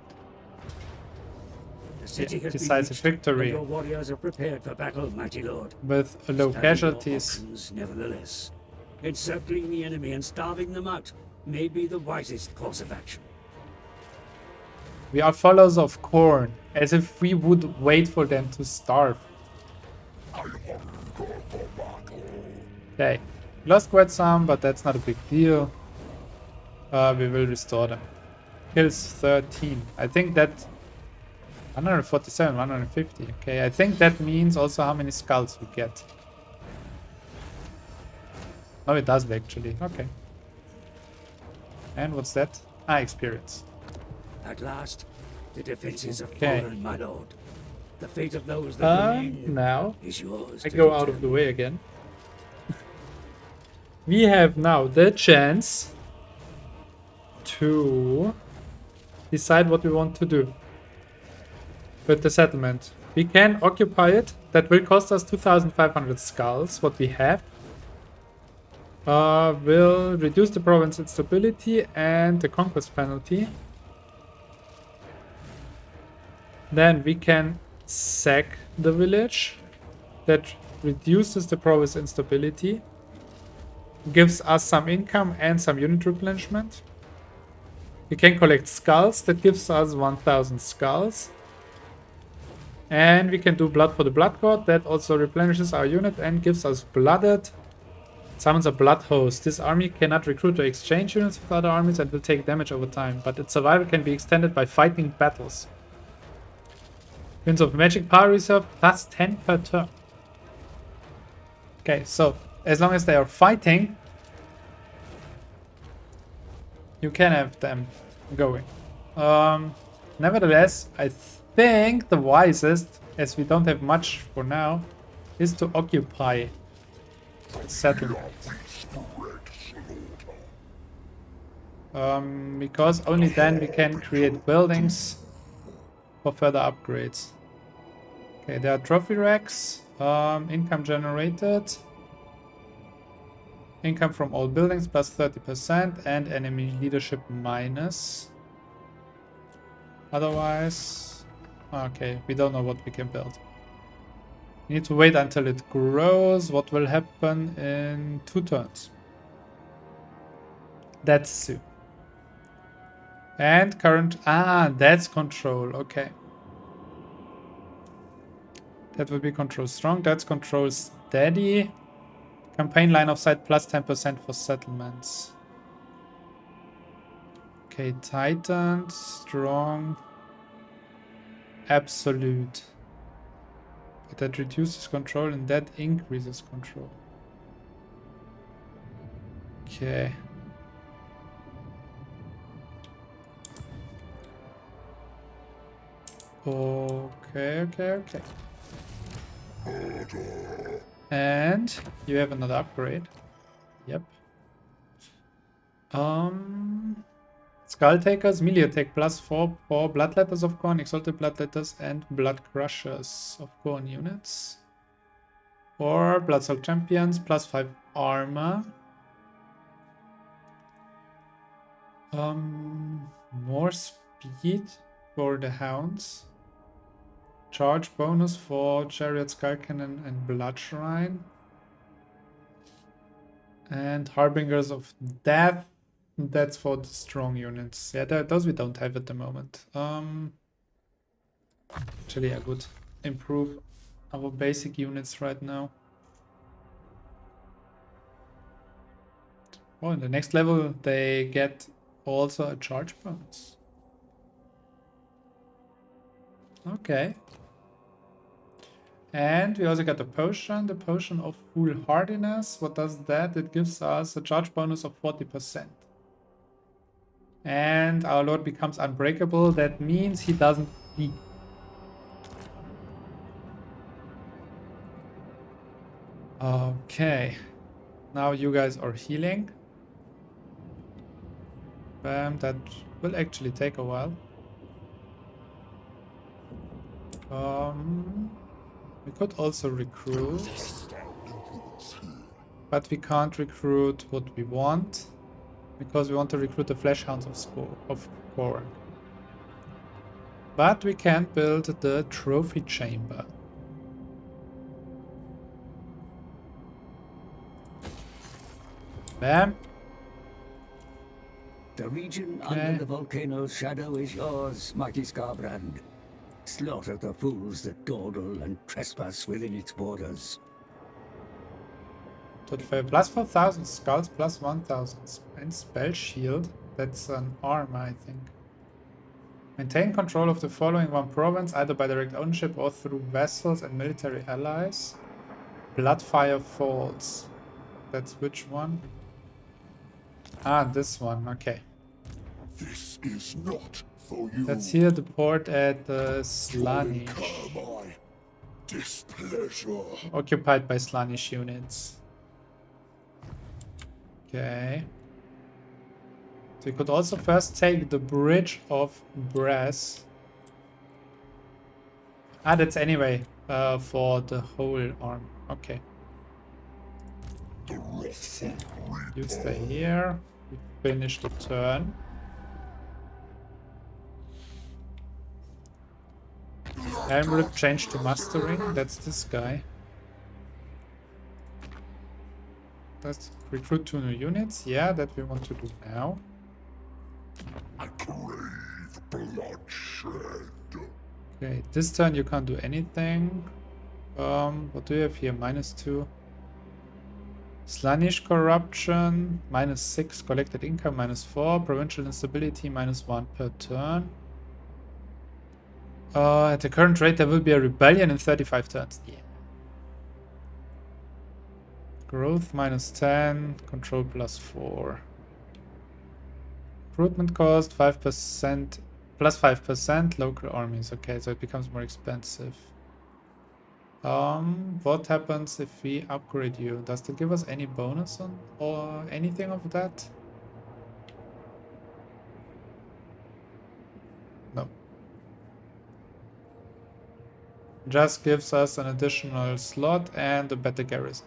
The city has Decisive been victory. your warriors are prepared for battle, mighty lord. With low casualties. Nevertheless. Encircling the enemy and starving them out may be the wisest course of action. We are followers of corn, as if we would wait for them to starve. Okay, lost quite some, but that's not a big deal. We will restore them. Kills 13. I think that 147, 150. Okay, I think that means also how many skulls we get. No, it does actually. Okay. And what's that? Ah, experience. At last, the defenses have Okay. fallen, my lord. The fate of those that remain Now is yours I to go out of the determine. way again. We have now the chance to decide what we want to do with the settlement. We can occupy it. That will cost us 2,500 skulls, what we have. Will reduce the province instability and the conquest penalty. Then we can sack the village. That reduces the province instability. Gives us some income and some unit replenishment. We can collect skulls. That gives us 1,000 skulls. And we can do blood for the blood god. That also replenishes our unit and gives us blooded. Summons a blood host. This army cannot recruit or exchange units with other armies and will take damage over time. But its survival can be extended by fighting battles. Units of magic power reserve plus 10 per turn. Okay, so as long as they are fighting, you can have them going. Nevertheless, I think the wisest, as we don't have much for now, is to occupy the settlement. Because only then we can create buildings for further upgrades. Okay, there are trophy racks, income generated. Income from all buildings plus 30% and enemy leadership minus. Otherwise, okay, we don't know what we can build. We need to wait until it grows. What will happen in 2 turns? That's soon. And current, that's control, okay. That will be control strong, that's control steady. Campaign line of sight plus 10% for settlements. Okay, Titan, strong, absolute. But that reduces control and that increases control. Okay. Okay. And you have another upgrade. Yep. Skull Takers, melee attack plus 4 for Bloodletters of Corn, Exalted Bloodletters, and Blood Crushers of Corn units. Or Bloodsoul Champions, plus 5 armor. More speed for the Hounds. Charge bonus for Chariot, Skull Cannon, and Blood Shrine. And Harbingers of Death. That's for the strong units. Yeah, those we don't have at the moment. Actually, I would improve our basic units right now. Oh, in the next level, they get also a charge bonus. Okay. And we also got the potion of foolhardiness. What does that? It gives us a charge bonus of 40%. And our lord becomes unbreakable. That means he doesn't bleed. Okay. Now you guys are healing. Bam, that will actually take a while. We could also recruit, but we can't recruit what we want because we want to recruit the Flesh Hounds of Korn. But we can build the trophy chamber. Bam. The region Okay. under the volcano's shadow is yours, mighty Scarbrand. Slaughter the fools that dawdle and trespass within its borders. Total fail plus 4,000 skulls, plus 1,000 and spell shield. That's an armor, I think. Maintain control of the following one province, either by direct ownership or through vassals and military allies. Bloodfire Falls. That's which one? Ah, this one. Okay. This is not for you. Let's hear the port at Slanish. Incur my displeasure. Occupied by Slanish units. Okay. So you could also first take the Bridge of Brass. Ah, that's anyway for the whole arm. Okay. The wrathful You stay here. We finish the turn. Helmrip changed to mastering. That's this guy. Let's recruit 2 new units. Yeah, that we want to do now. I crave bloodshed. Okay, this turn you can't do anything. What do you have here? -2. Slanish corruption, -6. Collected income, -4. Provincial instability, -1 per turn. At the current rate, there will be a rebellion in 35 turns. Yeah. Growth -10. Control +4. Recruitment cost 5%. Plus 5%. Local armies. Okay, so it becomes more expensive. What happens if we upgrade you? Does that give us any bonus on or anything of that? No. Just gives us an additional slot and a better garrison.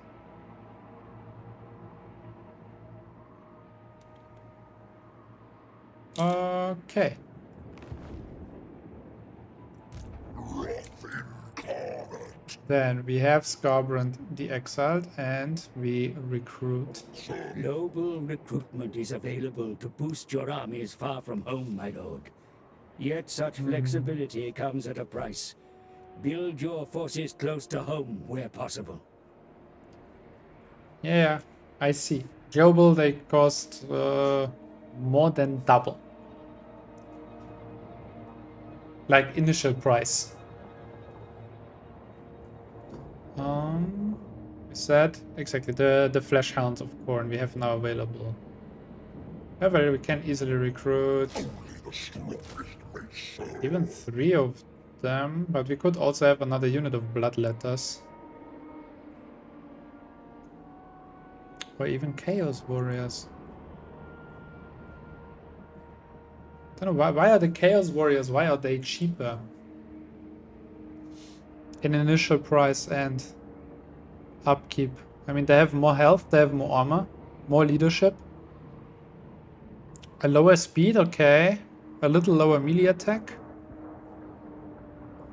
Okay. Wrath incarnate. Then we have Scarbrand the Exiled and we recruit. Noble recruitment is available to boost your armies far from home, my lord. Yet such flexibility comes at a price. Build your forces close to home where possible. Yeah, I see. Global, they cost more than double. Like initial price. Is that exactly the Flesh Hounds of Corn we have now available? However, we can easily recruit Only the strongest may serve. even 3 of them, but we could also have another unit of Bloodletters. Or even Chaos Warriors. I don't know, why are the Chaos Warriors, why are they cheaper? In initial price and upkeep. I mean, they have more health, they have more armor, more leadership. A lower speed, okay. A little lower melee attack.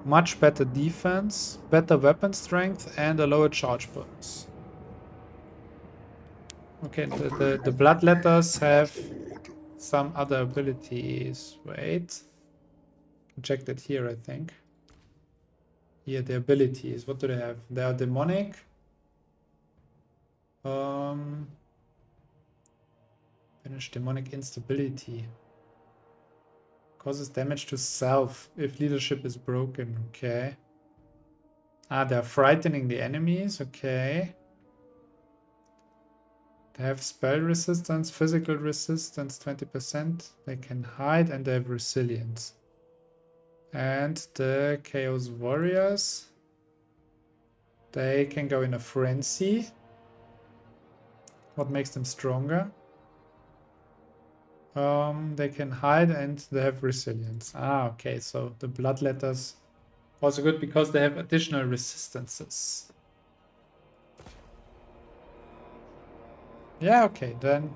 Much better defense, better weapon strength, and a lower charge bonus. Okay, the Bloodletters have some other abilities. Wait. Check that here, I think. Here, the abilities. What do they have? They are demonic. Finish demonic instability. Causes damage to self if leadership is broken. Okay. Ah, they're frightening the enemies. Okay. They have spell resistance, physical resistance 20%. They can hide and they have resilience. And the Chaos Warriors, they can go in a frenzy. What makes them stronger? They can hide and they have resilience. Ah, okay, so the Bloodletters also good because they have additional resistances. Yeah, okay, then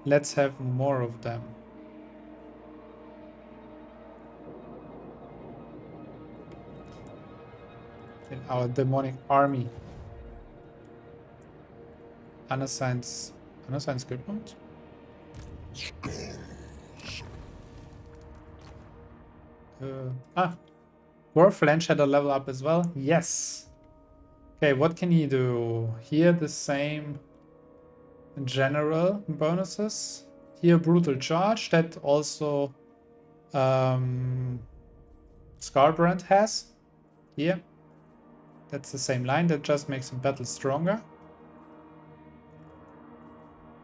let's have more of them. In our demonic army. Unassigned Can I assign skill point? Warflange had a level up as well? Yes. Okay, what can he do? Here the same general bonuses. Here brutal charge that also Scarbrand has. Here. That's the same line, that just makes him battle stronger.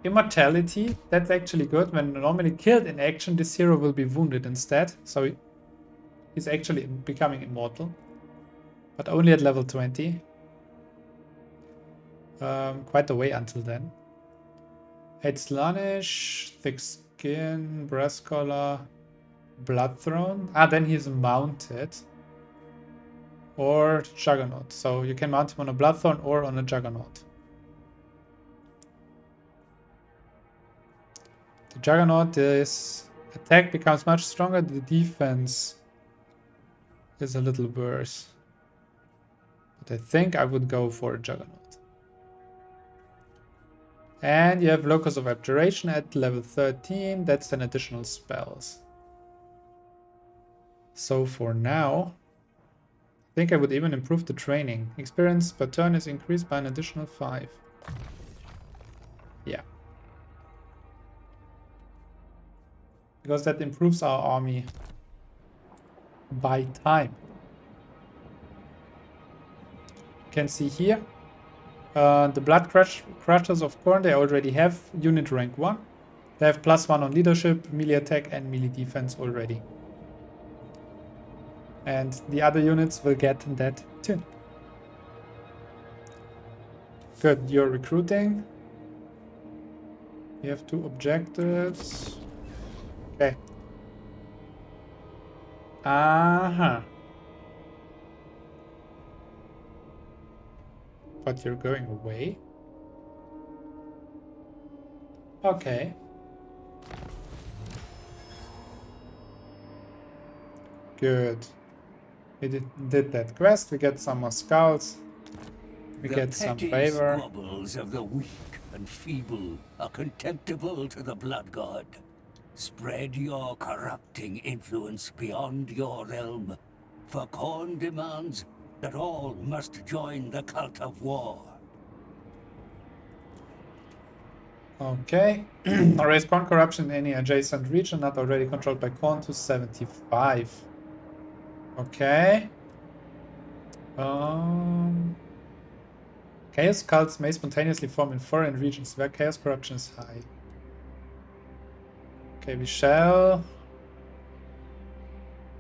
Immortality, that's actually good. When normally killed in action, this hero will be wounded instead. So he's actually becoming immortal. But only at level 20. Quite a way until then. 8 Slanish, thick skin, brass collar, blood throne. Then he's mounted. Or Juggernaut. So you can mount him on a blood throne or on a Juggernaut. The Juggernaut, is attack becomes much stronger, the defense is a little worse. But I think I would go for a Juggernaut. And you have Locus of Abjuration at level 13, that's an additional spells. So for now, I think I would even improve the training. Experience per turn is increased by an additional 5. Yeah. Because that improves our army by time. You can see here, the Blood Crushers of Khorne, they already have unit rank 1. They have +1 on leadership, melee attack and melee defense already. And the other units will get that too. Good, you're recruiting. You have 2 objectives. Okay. But you're going away? Okay. Good. We did that quest, we get some more scouts. We get some favor. The squabbles of the weak and feeble are contemptible to the Blood God. Spread your corrupting influence beyond your realm, for Khorne demands that all must join the cult of war. Okay. Raise Khorne corruption in any adjacent region not already controlled by Khorne to 75. Okay. Chaos cults may spontaneously form in foreign regions where chaos corruption is high. Okay, we shall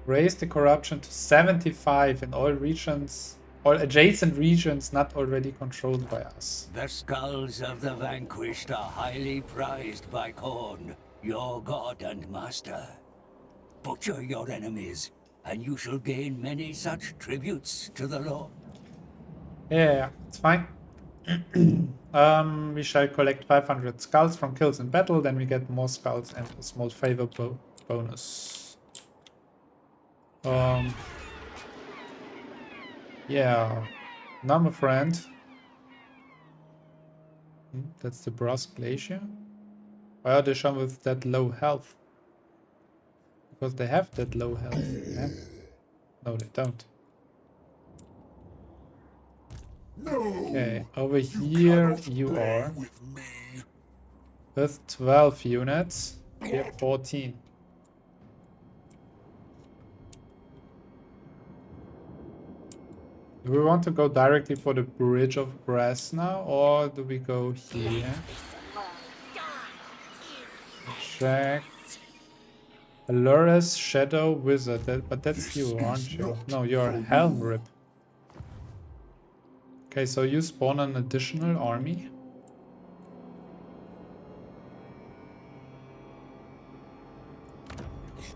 raise the corruption to 75 in all regions, all adjacent regions not already controlled by us. The skulls of the vanquished are highly prized by Khorne, your god and master. Butcher your enemies, and you shall gain many such tributes to the Lord. Yeah, it's fine. We shall collect 500 skulls from kills in battle, then we get more skulls and a small favor bonus. Yeah, now my friend. That's the Brass Glacier. Why are they shown with that low health? Because they have that low health. Yeah? No, they don't. Okay, over here you are with 12 units. We have 14. Do we want to go directly for the Bridge of Brass now, or do we go here? Check. Allures Shadow Wizard, but that's you, aren't you? No, you're Helm Rip. Okay, so you spawn an additional army.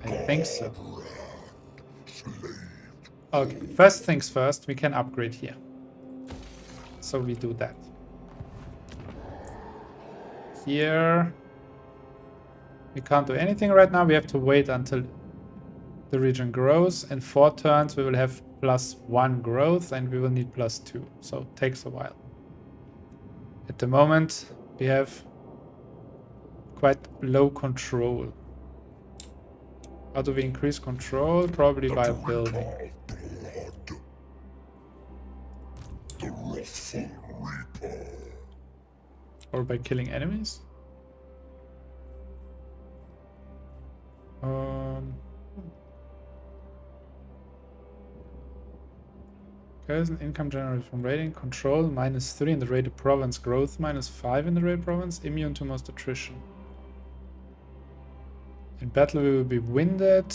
I think so. Okay, first things first, we can upgrade here. So we do that. Here, we can't do anything right now. We have to wait until the region grows. In 4 turns, we will have +1 growth and we will need +2. So it takes a while. At the moment, we have quite low control. How do we increase control? Probably by building. The wrathful reaper. Or by killing enemies? Okay, income generated from raiding. Control -3 in the raided province. Growth -5 in the raided province. Immune to most attrition. In battle we will be winded.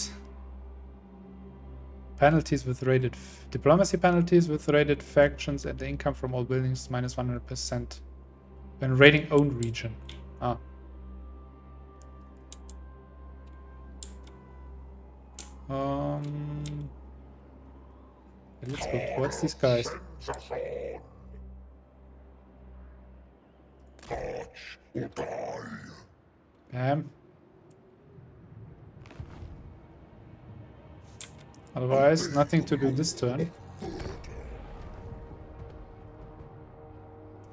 Penalties with raided... diplomacy penalties with raided factions, and the income from all buildings -100%. When raiding own region. Ah. Let's go towards these guys. Bam. Otherwise, nothing to do this turn.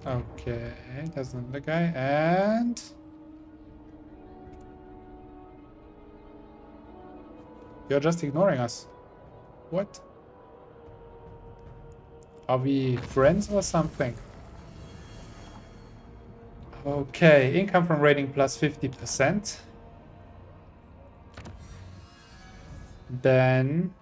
Okay, there's another guy, and... you're just ignoring us. What? Are we friends or something? Okay, income from raiding +50%. Then...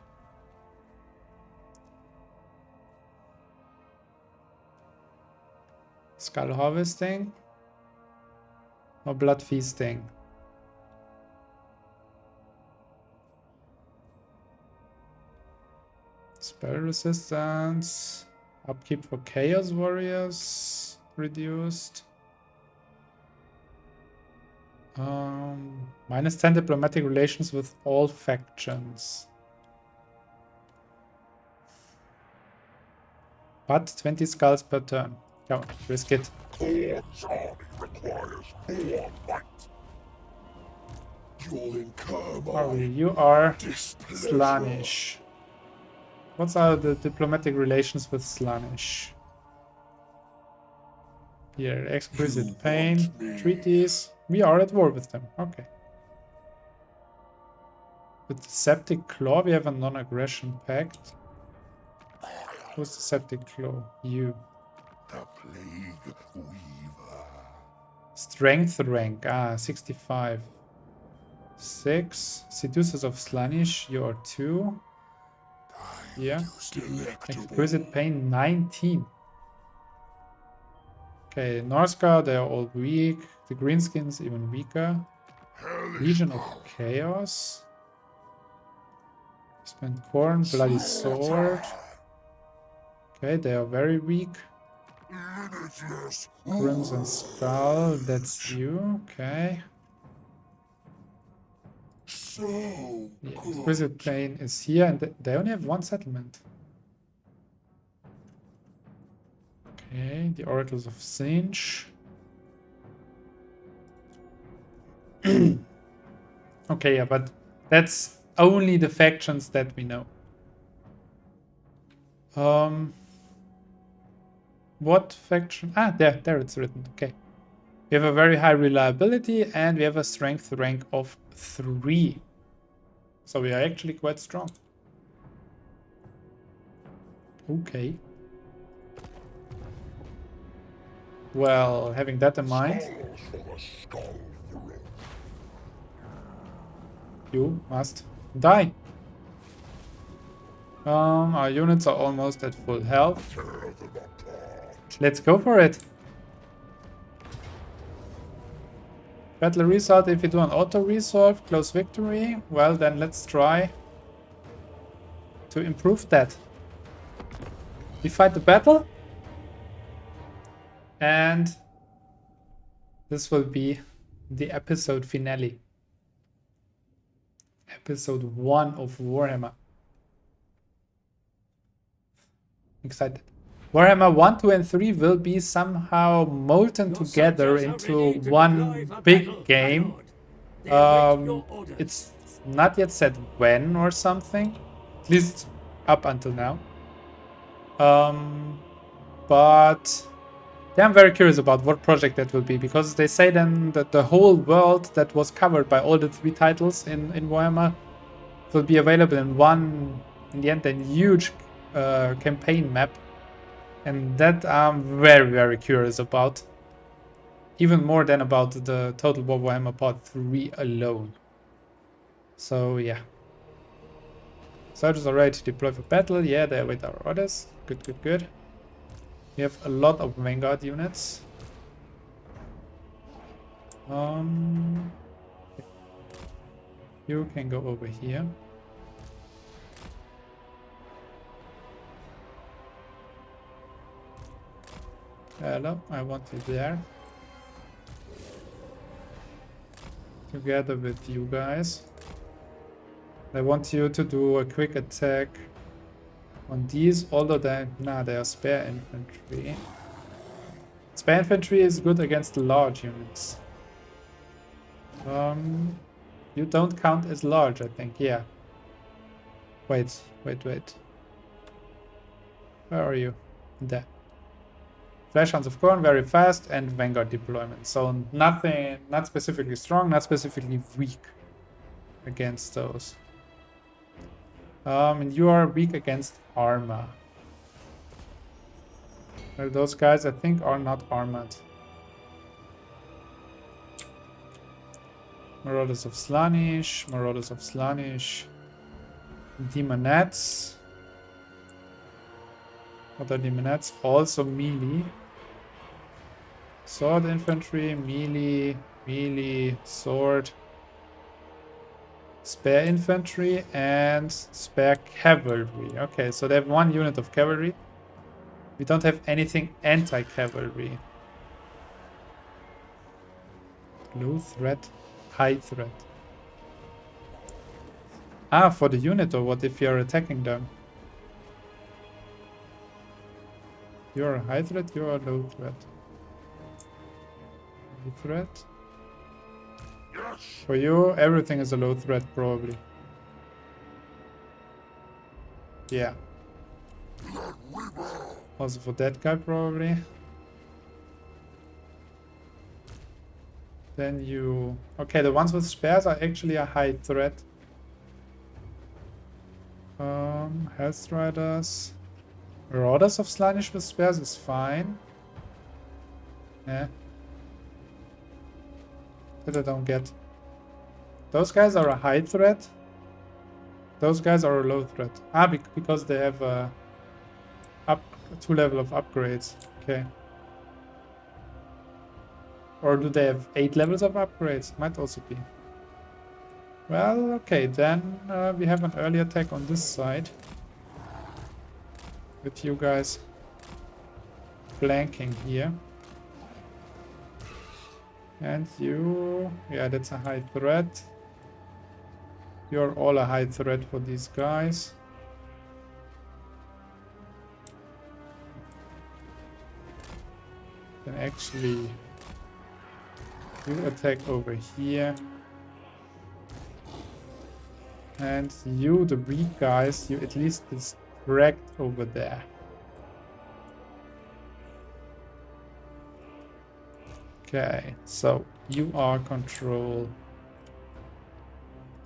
skull harvesting or blood feasting? Spell resistance, upkeep for chaos warriors reduced. -10 diplomatic relations with all factions. But 20 skulls per turn. Come on, risk it. Thorn's army requires more might. You'll incur my You are displeasure. Slaanesh. What are the diplomatic relations with Slaanesh? Here, exquisite pain, treaties. We are at war with them. Okay. With the Septic Claw, we have a non-aggression pact. Who's the Septic Claw? You. The Plague Weaver. Strength rank. 65. 6. Seducers of Slaanesh, you are 2. Yeah. Exquisite pain, 19. Okay, Norska, they are all weak. The Greenskins, even weaker. Legion of Chaos. Spent Corn, Bloody Sword. Okay, they are very weak. Crimson Skull, that's you. Okay. Yeah, Exquisite Pain is here, and they only have one settlement. Okay, the Oracles of Singe. Okay, yeah, but that's only the factions that we know. What faction? There it's written. Okay. We have a very high reliability, and we have a strength rank of 3. So we are actually quite strong. Okay. Well, having that in mind, you must die. Our units are almost at full health. Let's go for it. Battle result, if you do an auto resolve, close victory, well then let's try to improve that. We fight the battle, and this will be the episode finale. Episode 1 of Warhammer. Excited. Warhammer 1, 2, and 3 will be somehow molten together into one big game. It's not yet said when or something, at least up until now. But Yeah, I'm very curious about what project that will be, because they say then that the whole world that was covered by all the 3 titles in Warhammer will be available in one, in the end, a huge campaign map. And that I'm very, very curious about. Even more than about the Total War Warhammer Part 3 alone. So, yeah. Soldiers are ready to deploy for battle. Yeah, they await our orders. Good, good, good. We have a lot of Vanguard units. You can go over here. Hello, I want you there. Together with you guys. I want you to do a quick attack on these, although they are spare infantry. Spare infantry is good against large units. You don't count as large, I think. Yeah. Wait. Where are you? There. Flash Hounds of Corn, very fast, and Vanguard deployment. So nothing, not specifically strong, not specifically weak against those. And you are weak against armor. Well, those guys, I think, are not armored. Marauders of Slaanesh, Demonettes. What are Demonettes? Also melee. Sword infantry, melee, sword. Spare infantry and spare cavalry. Okay, so they have 1 unit of cavalry. We don't have anything anti-cavalry. Low threat, high threat. Ah, for the unit, or what if you're attacking them? You're a high threat, you're a low threat. Low threat? For you, everything is a low threat, probably. Yeah. Also for that guy, probably. Then you... Okay, the ones with spares are actually a high threat. Health Riders. Marauders of Slaanesh with spares is fine. Yeah. That I don't get. Those guys are a high threat. Those guys are a low threat. Ah, because they have a 2 level of upgrades. Okay. Or do they have 8 levels of upgrades? Might also be. Well, okay, then we have an early attack on this side. With you guys flanking here. And you... Yeah, that's a high threat. You're all a high threat for these guys. Then actually... You attack over here. And you, the weak guys, you at least distract over there. Okay, so you are control.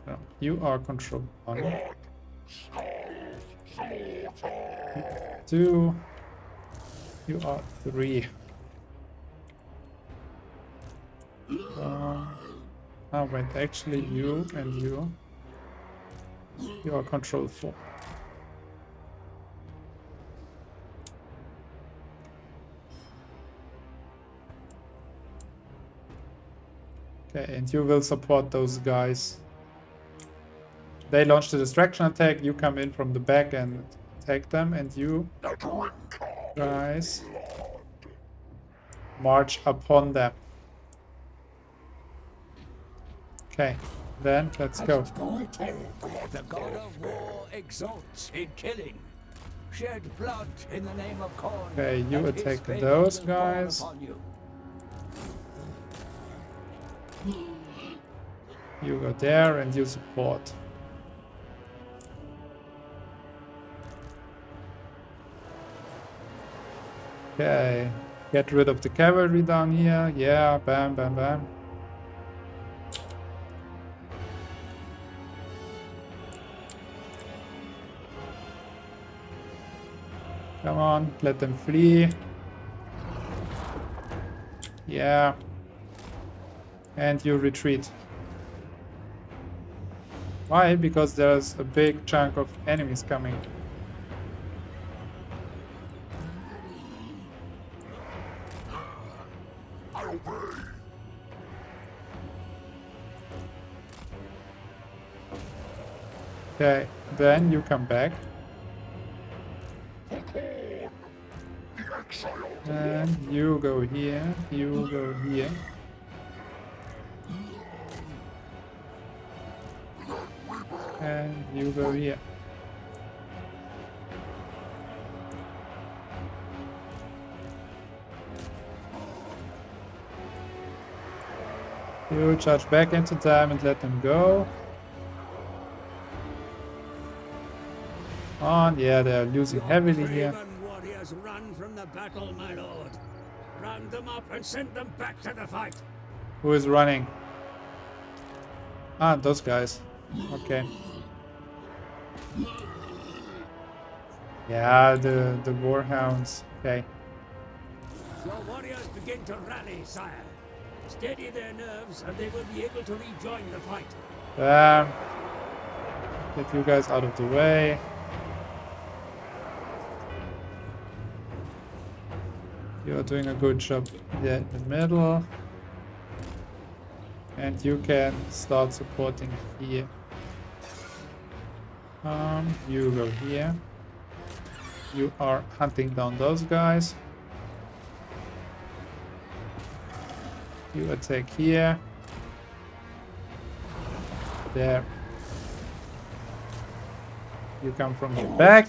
No, you are control 1. 2. You are 3. Oh wait, actually you and you. You are control 4. Okay, and you will support those guys. They launch the distraction attack, you come in from the back and attack them, and you guys march upon them. Okay, then let's go. The god of war exalts in killing. Shed blood in the name of Khorne. Okay, you attack those guys. You go there and you support. Okay, Get rid of the cavalry down here. Yeah, bam, bam, bam. Come on, let them flee. Yeah. And you retreat. Why? Because there's a big chunk of enemies coming. Okay, then you come back. And you go here, you go here. And you go here. You charge back into time and let them go. On, yeah, they're losing heavily here. Warriors run from the battle, my lord. Round them up and send them back to the fight. Who is running? Ah, those guys. Okay. Yeah, the warhounds. Okay. Your warriors begin to rally, sire. Steady their nerves and they will be able to rejoin the fight. Get you guys out of the way. You're doing a good job there in the middle. And you can start supporting here. You go here. You are hunting down those guys. You attack here. There. You come from the back.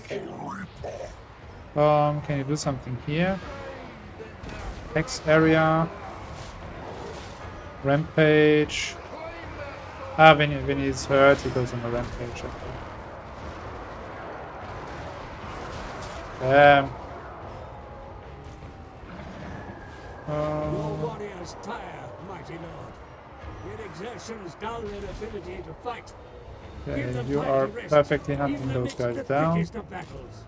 Can you do something here? X area. Rampage. Ah, when he's hurt, he goes on a rampage. Okay. Your warriors tire, mighty lord. Your exertions dull their ability to fight. Give them You time are to rest, perfectly hunting even those amidst guys the down. thickest of battles.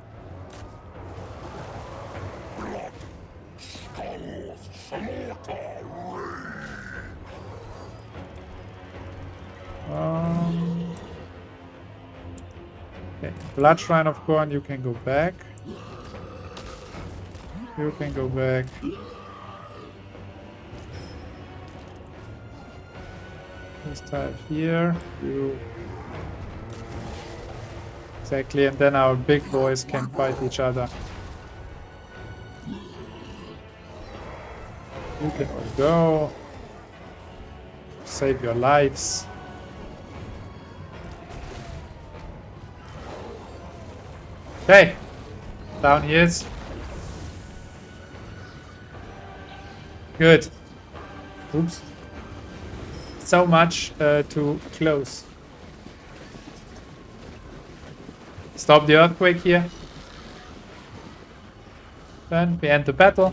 Okay, Blood Shrine of Corn, you can go back. You can go back. This type here. You. Exactly, and then our big boys can fight each other. You can all go. Save your lives. Okay, down he is. Good. Oops. So much too close. Stop the earthquake here. Then we end the battle.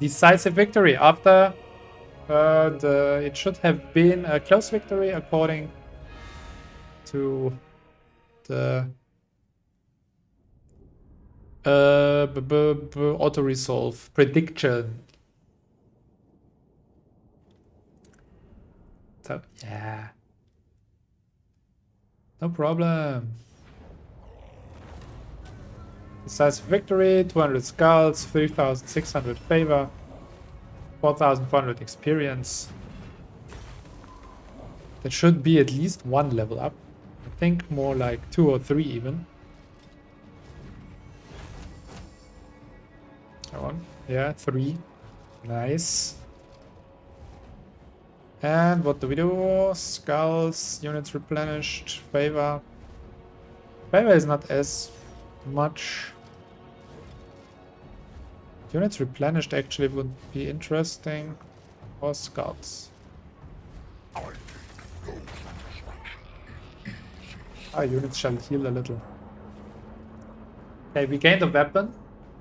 Decisive victory after it should have been a close victory according to the auto resolve prediction. So yeah, no problem. Decisive victory, 200 skulls, 3,600 favor, 4,400 experience. That should be at least one level up. I think more like 2 or 3 even. Yeah, 3. Nice. And what do we do? Skulls, units replenished, favor. Favor is not as much. Units replenished actually would be interesting. Or skulls. Ah, units shall heal a little. Okay, we gained a weapon.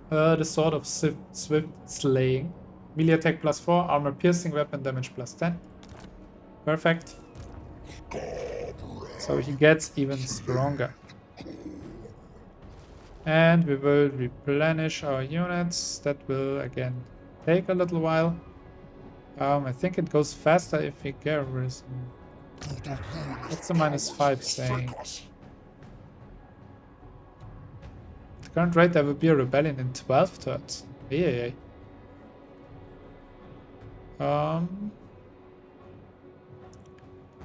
The Sword of Swift Slaying. Melee attack +4, armor piercing, weapon damage +10. Perfect. So he gets even stronger. And we will replenish our units. That will again take a little while. I think it goes faster if we garrison. What's the -5 saying? At the current rate, there will be a rebellion in 12 turns. Yeah.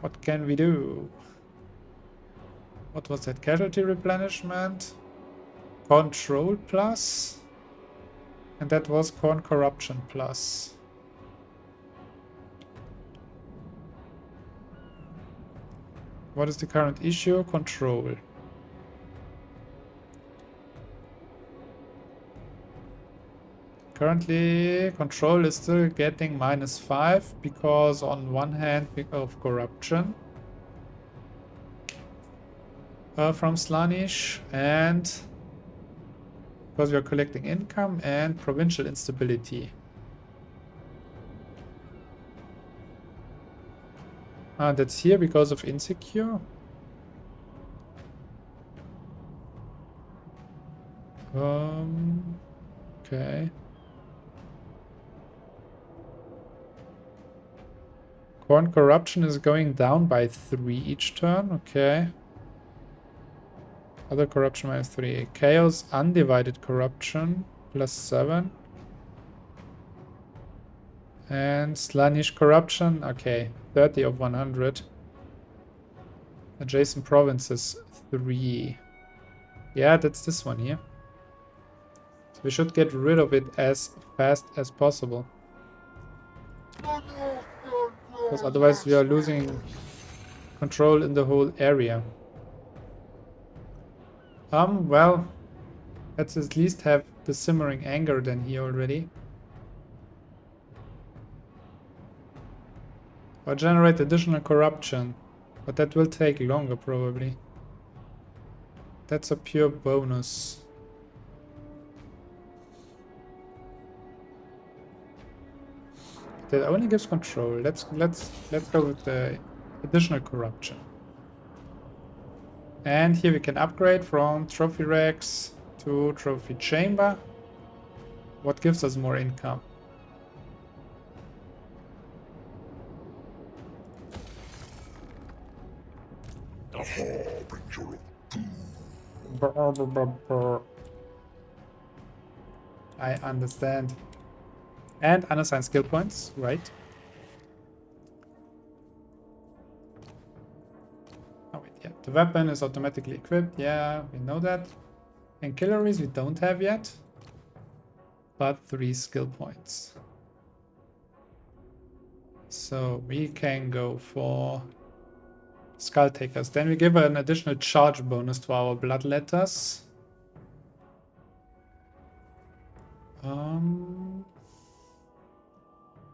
What can we do? What was that? Casualty replenishment? Control plus? And that was Corn Corruption plus. What is the current issue? Control. Currently, control is still getting -5 because on one hand of corruption from Slanish, and because we are collecting income, and provincial instability. That's here because of insecure. Okay. Corn corruption is going down by 3 each turn. Okay. Other corruption -3. Chaos undivided corruption +7. And Slanish corruption. Okay. 30 of 100. Adjacent provinces 3. Yeah, that's this one here. So we should get rid of it as fast as possible. Because otherwise we are losing control in the whole area. Well, let's at least have the simmering anger then here already. Or generate additional corruption. But that will take longer probably. That's a pure bonus. That only gives control. Let's go with the additional corruption. And here we can upgrade from trophy racks to trophy chamber. What gives us more income? I understand. And unassigned skill points, right? Oh wait, yeah. The weapon is automatically equipped. Yeah, we know that. Ancillaries we don't have yet. But 3 skill points. So we can go for Skull Takers. Then we give an additional charge bonus to our Bloodletters.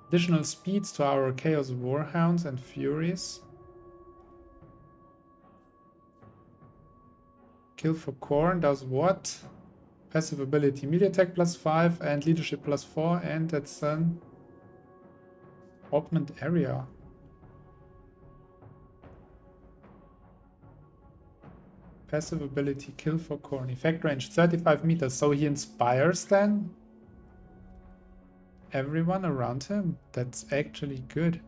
Additional speeds to our Chaos Warhounds and Furies. Kill for Corn does what? Passive ability, melee attack +5 and leadership +4, and that's an augment area. Passive ability, kill for Corn. Effect range 35 meters, so he inspires then everyone around him. That's actually good.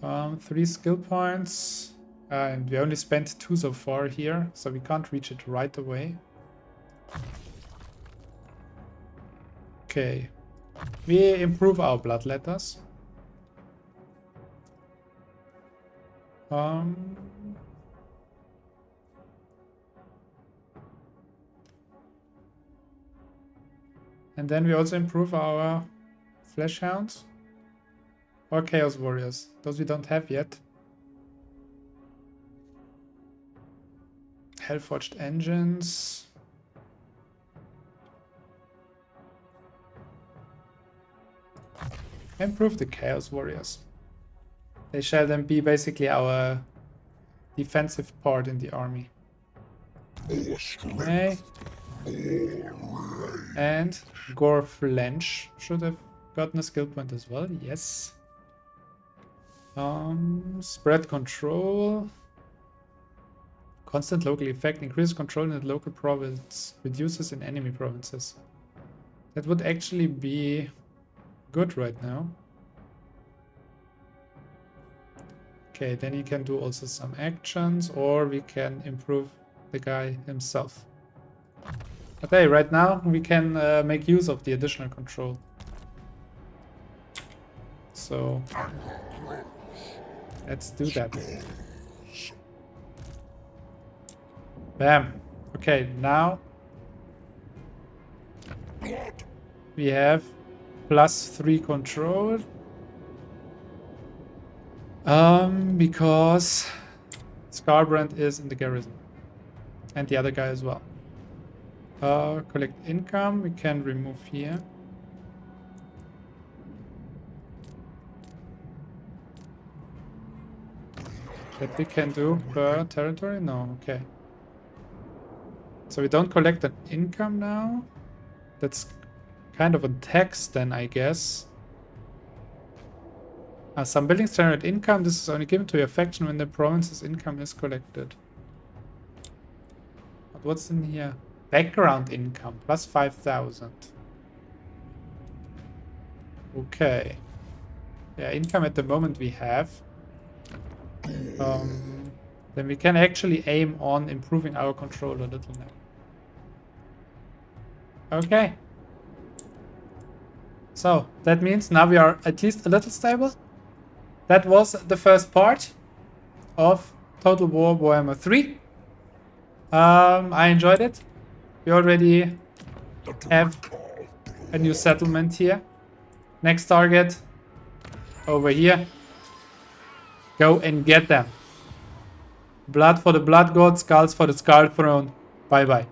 3 skill points. And we only spent 2 so far here, so we can't reach it right away. Okay. We improve our Bloodletters. And then we also improve our Fleshhounds or Chaos Warriors. Those we don't have yet. Hellforged Engines. Improve the Chaos Warriors. They shall then be basically our defensive part in the army. Okay. And Gore Flench should have gotten a skill point as well. Yes. Spread control. Constant local effect. Increases control in the local province. Reduces in enemy provinces. That would actually be good right now. Okay, then he can do also some actions, or we can improve the guy himself. But hey, right now we can make use of the additional control. So let's do that. Bam. Okay, now we have +3 control. Because Scarbrand is in the garrison. And the other guy as well. Collect income, we can remove here. That we can do per territory? No, okay. So we don't collect an income now. That's kind of a tax then, I guess. Some buildings generate income. This is only given to your faction when the province's income is collected. But what's in here? Background income, +5,000. Okay. Yeah, income at the moment we have. Then we can actually aim on improving our control a little now. Okay. So, that means now we are at least a little stable. That was the first part of Total War Warhammer 3. I enjoyed it. We already have a new settlement here. Next target over here. Go and get them. Blood for the Blood God, skulls for the Skull Throne. Bye bye.